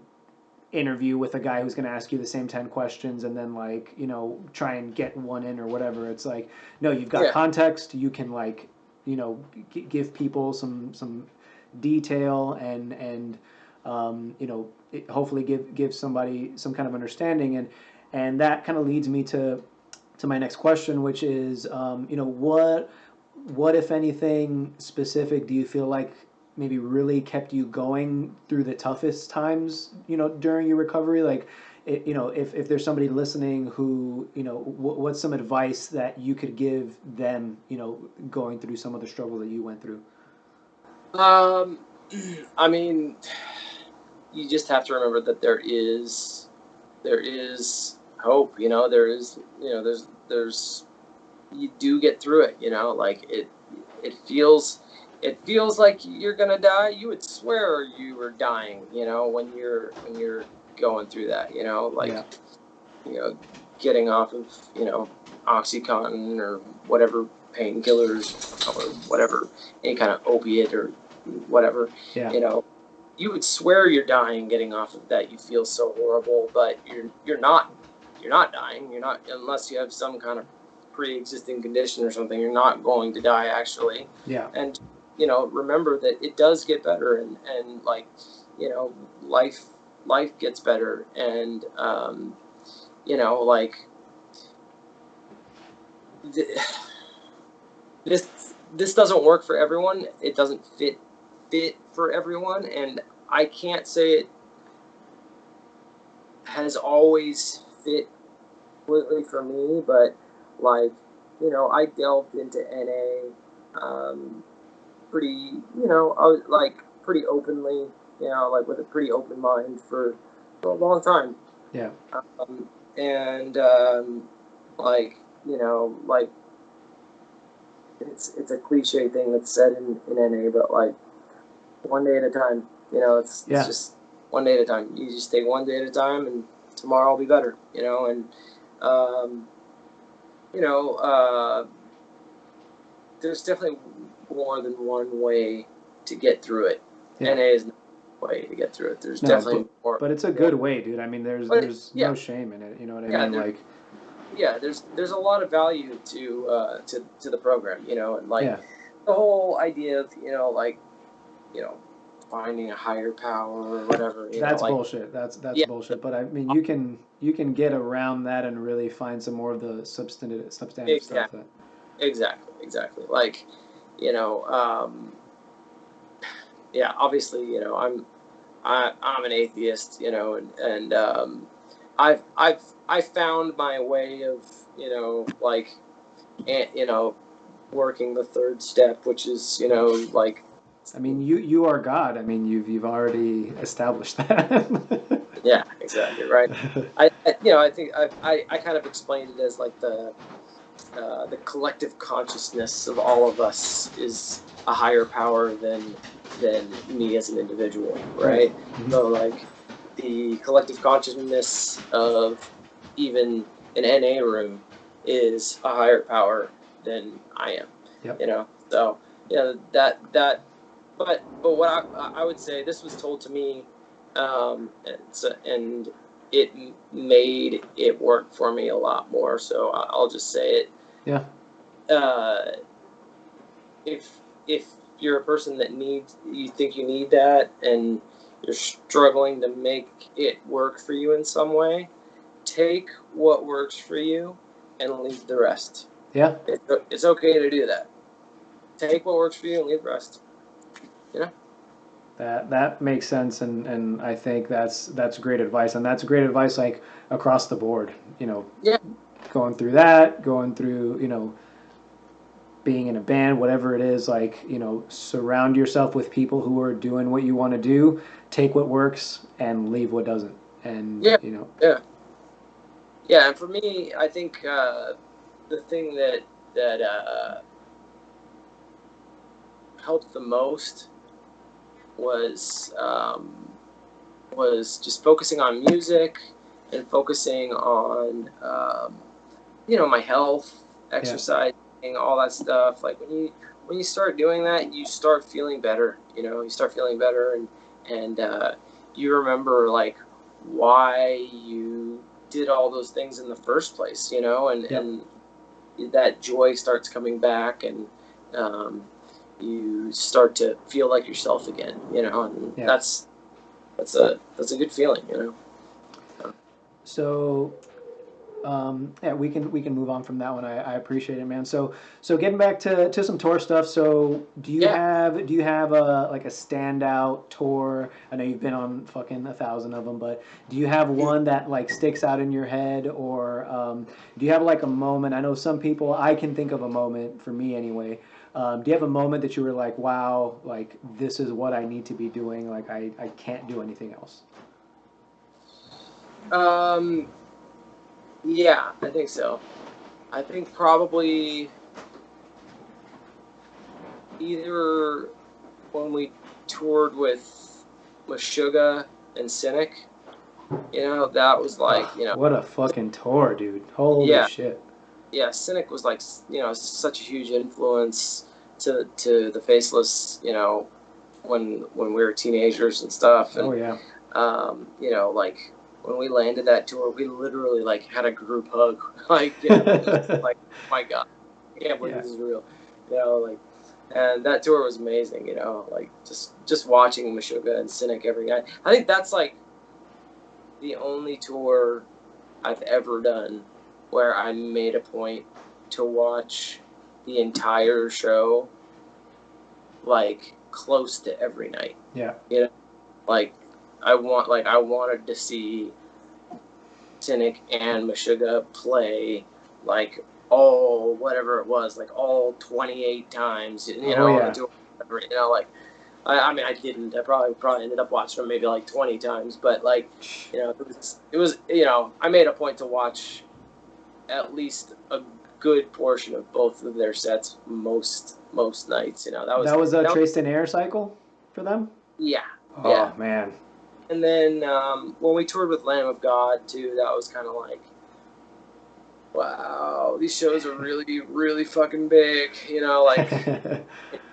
interview with a guy who's going to ask you the same 10 questions and then, like, try and get one in or whatever. It's like, no, you've got Yeah. context. You can, like, give people some detail, and hopefully give somebody some kind of understanding. And that kind of leads me to my next question, which is, what if anything specific do you feel like maybe really kept you going through the toughest times, during your recovery? Like, if there's somebody listening who, what's some advice that you could give them, going through some of the struggles that you went through? Um, I mean, you just have to remember that there is hope. There's you do get through it. Like it feels like you're gonna die. You would swear you were dying. When you're going through that. Like Yeah. you know, getting off of OxyContin or whatever painkillers or whatever, any kind of opiate or whatever. Yeah. You know, you would swear you're dying getting off of that. You feel so horrible, but you're not. You're not dying. You're not, unless you have some kind of pre-existing condition or something. You're not going to die actually. Yeah. And remember that it does get better, and like life gets better, and like this doesn't work for everyone. It doesn't fit for everyone, and I can't say it has always fit completely for me, but like I delved into NA pretty I was like pretty openly, like with a pretty open mind for a long time. Yeah. And like like it's a cliche thing that's said in NA, but like one day at a time. It's Yeah. just one day at a time. You just take one day at a time, and tomorrow will be better. And um, you know, there's definitely more than one way to get through it. Yeah. NA is not one way to get through it. There's No, definitely more. but it's a good way, dude. I mean, But there's yeah, no shame in it. You know what I yeah, mean? Like, there's a lot of value to the program, and like yeah, the whole idea of like you know finding a higher power or whatever, that's like bullshit. That's yeah, bullshit. But I mean, you can get around that and really find some more of the substantive stuff. exactly, exactly. Like you know, yeah, obviously, I'm an atheist, and I've found my way of like and working the third step, which is like I mean, you are God. I mean, you've already established that. yeah, exactly right. I think I kind of explained it as like the collective consciousness of all of us is a higher power than me as an individual, Right. right? So like the collective consciousness of even an NA room is a higher power than I am. Yep. So that but what I would say, this was told to me, and it made it work for me a lot more. So I'll just say it. Yeah. Uh, if you're a person that you think you need that, and you're struggling to make it work for you in some way, take what works for you and leave the rest. Yeah. It's okay to do that. Take what works for you and leave the rest. That makes sense, and I think that's great advice, and that's great advice, like, across the board. Yeah. going through that, going through, you know, being in a band, whatever it is, like, you know, surround yourself with people who are doing what you want to do, take what works and leave what doesn't. And, Yeah, you know, yeah. And for me, I think the thing that helped the most was just focusing on music and focusing on you know, my health, yeah, exercising, all that stuff. Like when you start doing that, you start feeling better. You know, you start feeling better, and you remember like why you did all those things in the first place. You know, yep, and that joy starts coming back, and um, you start to feel like yourself again. You know, and yeah. that's a good feeling. You know. So yeah, we can move on from that one. I appreciate it, man. So getting back to some tour stuff. So Yeah. do you have a like a standout tour? I know you've been on fucking 1,000 of them, but do you have one that like sticks out in your head, or do you have like a moment? I know some people. I can think of a moment for me anyway. Do you have a moment that you were like, wow, like this is what I need to be doing? Like I can't do anything else. Um. Yeah, I think so. I think probably either when we toured with Meshuggah and Cynic, you know, that was Ugh, like, you know, what a fucking tour, dude! Holy yeah, shit! yeah, Cynic was like, you know, such a huge influence to the Faceless, you know, when we were teenagers and stuff, Oh and yeah. you know, like when we landed that tour, we literally like had a group hug, like, you know, it was like, oh my God, I can't believe Yeah. this is real, you know, like. And that tour was amazing, you know, like just watching Meshuggah and Cynic every night. I think that's like the only tour I've ever done where I made a point to watch the entire show like close to every night. Yeah. You know, like I wanted to see Cynic and Meshuggah play like all whatever it was, like all 28 times, you Oh know, on the yeah. tour. You know, like I mean, I didn't. I probably ended up watching them maybe like 20 times, but like, you know, it was you know, I made a point to watch at least a good portion of both of their sets most nights. You know, That was a that was Traced Air cycle for them. yeah, yeah. Oh man. And then when we toured with Lamb of God too, that was kind of like, wow, these shows are really fucking big. You know, like I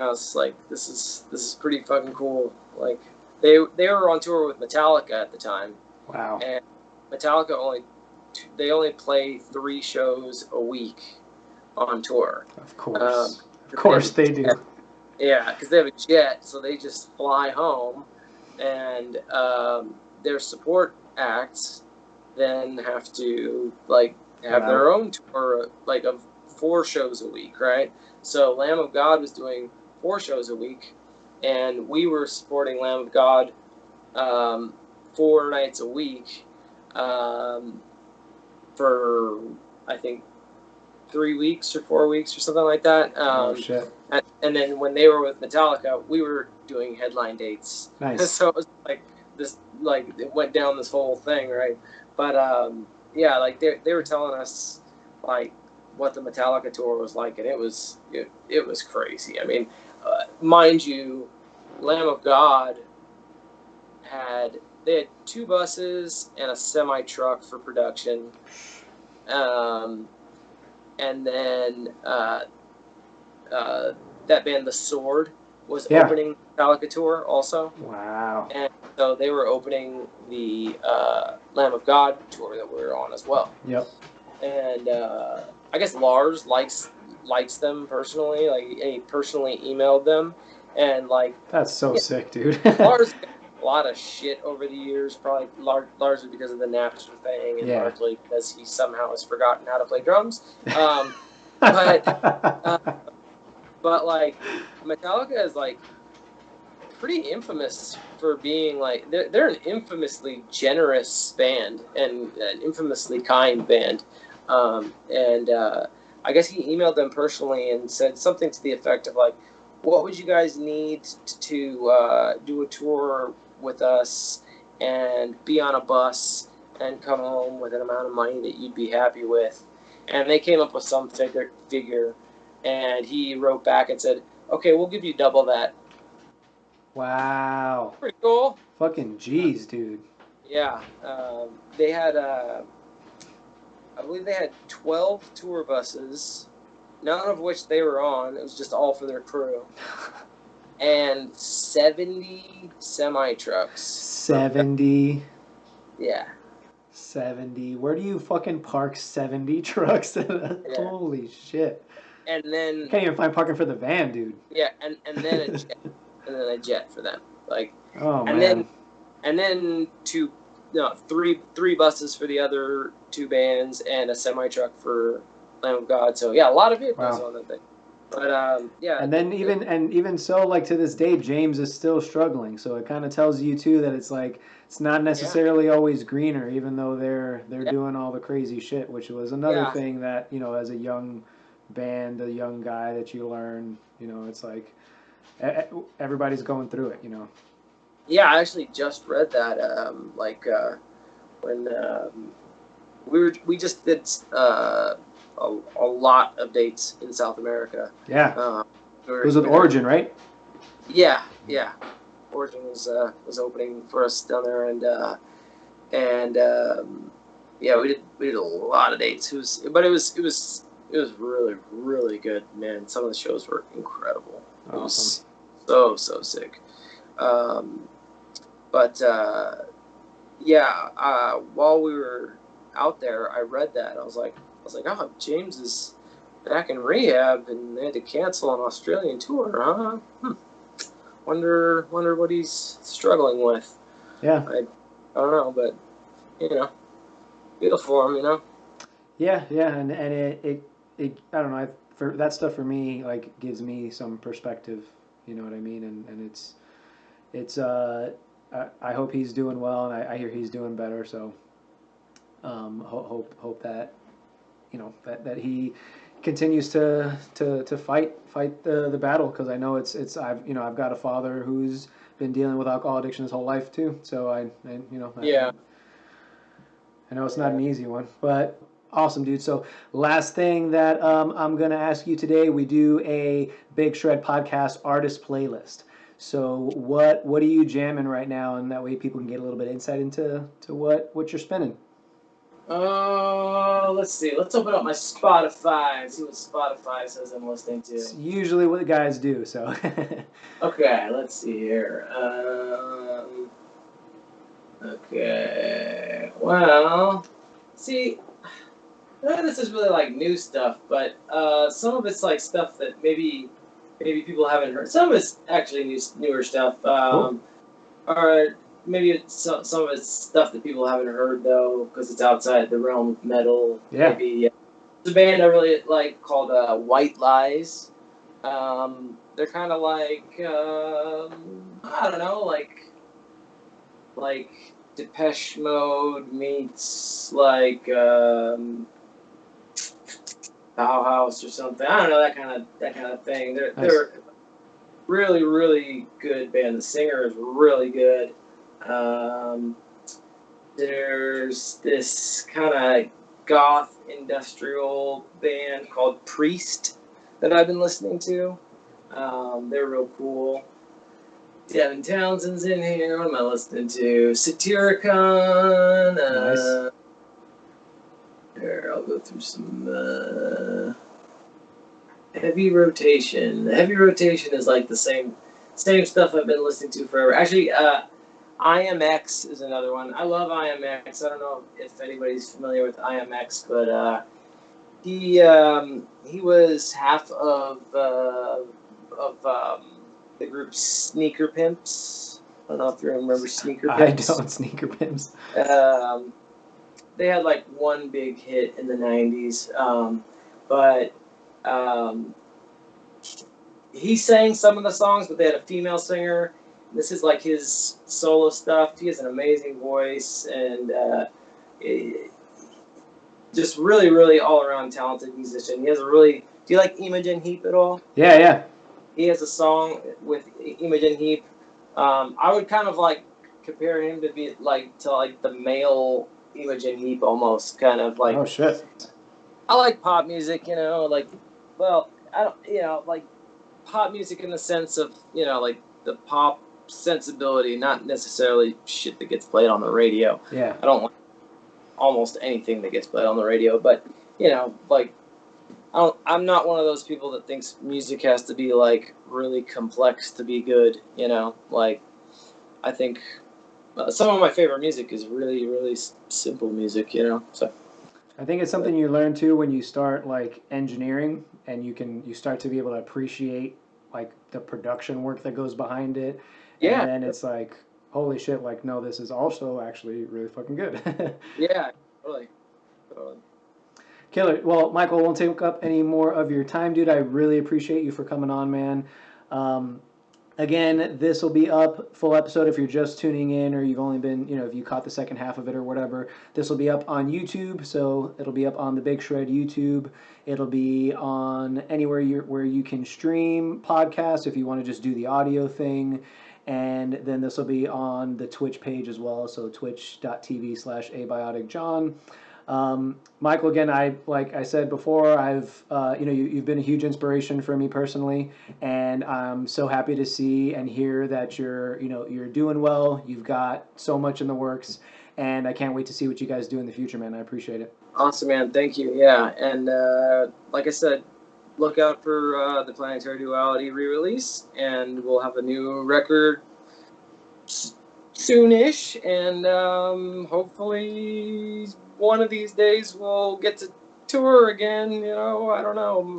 was like, this is pretty fucking cool. Like they were on tour with Metallica at the time, Wow. and Metallica they only play 3 shows a week on tour. Of Um, course. Of 'Cause they have course a they jet. do. Yeah, because they have a jet, so they just fly home, and their support acts then have to like Get have out. their own tour like of 4 shows a week, right? So Lamb of God was doing 4 shows a week, and we were supporting Lamb of God um, 4 nights a week um, for I think 3 weeks or 4 weeks or something like that. Oh shit. And then when they were with Metallica, we were doing headline dates. Nice. So it was like this, like it went down this whole thing, right? But yeah, like they were telling us like what the Metallica tour was like, and it was crazy. I mean, mind you, Lamb of God they had 2 buses and a semi truck for production. Um, and then that band, The Sword, was Yeah. opening Metallica tour also, Wow. and so they were opening the Lamb of God tour that we were on as well. Yep. And I guess Lars likes them personally. Like he personally emailed them, and like That's so yeah, sick, dude. Lars got a lot of shit over the years, probably largely because of the Napster thing, and Yeah. largely because he somehow has forgotten how to play drums. But but like Metallica is like pretty infamous for being like they're an infamously generous band and an infamously kind band. And I guess he emailed them personally and said something to the effect of like, what would you guys need to do a tour with us and be on a bus and come home with an amount of money that you'd be happy with? And they came up with some figure, and he wrote back and said, okay, we'll give you double that. Wow. Pretty cool. Fucking G's, dude. Yeah. They had, I believe they had 12 tour buses, none of which they were on. It was just all for their crew. And 70 semi-trucks. 70. Yeah. 70. Where do you fucking park 70 trucks? Yeah. Holy shit. And then you can't even find parking for the van, dude. Yeah, and then a jet, and then a jet for them. Like, oh and man. Then three buses for the other two bands and a semi-truck for Lamb of God. So yeah, a lot of vehicles on that thing. But yeah. And then even so, like to this day, James is still struggling. So it kind of tells you too that it's like it's not necessarily always greener, even though they're doing all the crazy shit, which was another thing that, you know, as a young band, a young guy, that you learn, you know, it's like everybody's going through it, you know. Yeah, I actually just read that when we just did a lot of dates in South America. Yeah. It was with Origin, right? Yeah. Origin was opening for us down there, and yeah, we did a lot of dates. It was really, really good, man. Some of the shows were incredible. Awesome. It was so sick. While we were out there, I read that. I was like, oh, James is back in rehab, and they had to cancel an Australian tour, huh? Wonder what he's struggling with. Yeah. I don't know, but you know, feel for him, you know. Yeah, and it I don't know. For that stuff for me, like, gives me some perspective. You know what I mean? And it's I hope he's doing well, and I hear he's doing better. So hope that, you know, that he continues to fight the battle, because I know I've got a father who's been dealing with alcohol addiction his whole life too. So I know it's not an easy one, but awesome, dude. So last thing that I'm going to ask you today, we do a Big Shred Podcast artist playlist. So what are you jamming right now? And that way people can get a little bit of insight into what you're spinning. Let's see. Let's open up my Spotify and see what Spotify says I'm listening to. It's usually what the guys do, so. Okay, let's see here. Okay. Well, see, none of this is really like new stuff, but some of it's like stuff that maybe people haven't heard. Some of it's actually newer stuff. Cool. Or maybe some of it's stuff that people haven't heard though, because it's outside the realm of metal. Yeah. Maybe there's a band I really like called White Lies. They're kind of like I don't know, like Depeche Mode meets like Bauhaus or something. I don't know, that kind of thing. They're really, really good band. The singer is really good. There's this kind of goth industrial band called Priest that I've been listening to. They're real cool. Devin Townsend's in here. What am I listening to? Satyricon. Nice. Here, I'll go through some heavy rotation. The heavy rotation is like the same stuff I've been listening to forever. Actually, IMX is another one. I love IMX. I don't know if anybody's familiar with IMX, but he was half of the group Sneaker Pimps. I don't know if you remember Sneaker Pimps. I don't. Sneaker Pimps. They had like one big hit in the 90s, but he sang some of the songs, but they had a female singer. This is like his solo stuff. He has an amazing voice, and just really, really all around talented musician. He has a really. Do you like Imogen Heap at all? Yeah, yeah. He has a song with Imogen Heap. I would kind of like compare him to be like the male Imogen Heap almost, kind of like. Oh shit. I like pop music, like, well, I don't, like pop music in the sense of, like the pop sensibility, not necessarily shit that gets played on the radio. Yeah. I don't like almost anything that gets played on the radio, but like I'm not one of those people that thinks music has to be like really complex to be good. Like I think some of my favorite music is really, really simple music. So. I think it's something you learn too when you start like engineering, and you start to be able to appreciate like the production work that goes behind it, and Yeah. then it's like, holy shit, like no, this is also actually really fucking good. Yeah. Totally. Totally. Killer. Well, Michael, won't take up any more of your time, dude. I really appreciate you for coming on, man. Um, Again, this will be up full episode if you're just tuning in, or you've only been, if you caught the second half of it or whatever. This will be up on YouTube, so it'll be up on the Big Shred YouTube. It'll be on anywhere where you can stream podcasts if you want to just do the audio thing. And then this will be on the Twitch page as well, so twitch.tv/abioticjohn. Michael, again, like I said before, you've been a huge inspiration for me personally, and I'm so happy to see and hear that you're doing well. You've got so much in the works, and I can't wait to see what you guys do in the future, man. I appreciate it. Awesome, man. Thank you. Yeah, and like I said, look out for the Planetary Duality re-release, and we'll have a new record soonish, and hopefully one of these days we'll get to tour again. I don't know.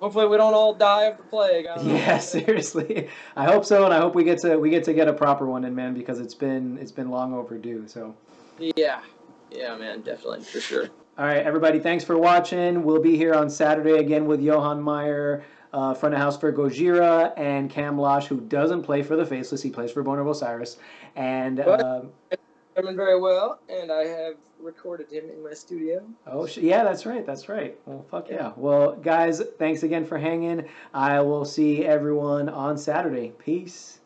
Hopefully we don't all die of the plague. I don't know. Yeah, seriously. I hope so, and I hope we get to get a proper one in, man, because it's been long overdue. So. Yeah, man, definitely, for sure. All right, everybody, thanks for watching. We'll be here on Saturday again with Johan Meyer, front of house for Gojira, and Cam Losh, who doesn't play for the Faceless. He plays for Born of Osiris. And Coming very well, and I have recorded him in my studio. Yeah, that's right. Well, fuck yeah. Well, guys, thanks again for hanging. I will see everyone on Saturday. Peace.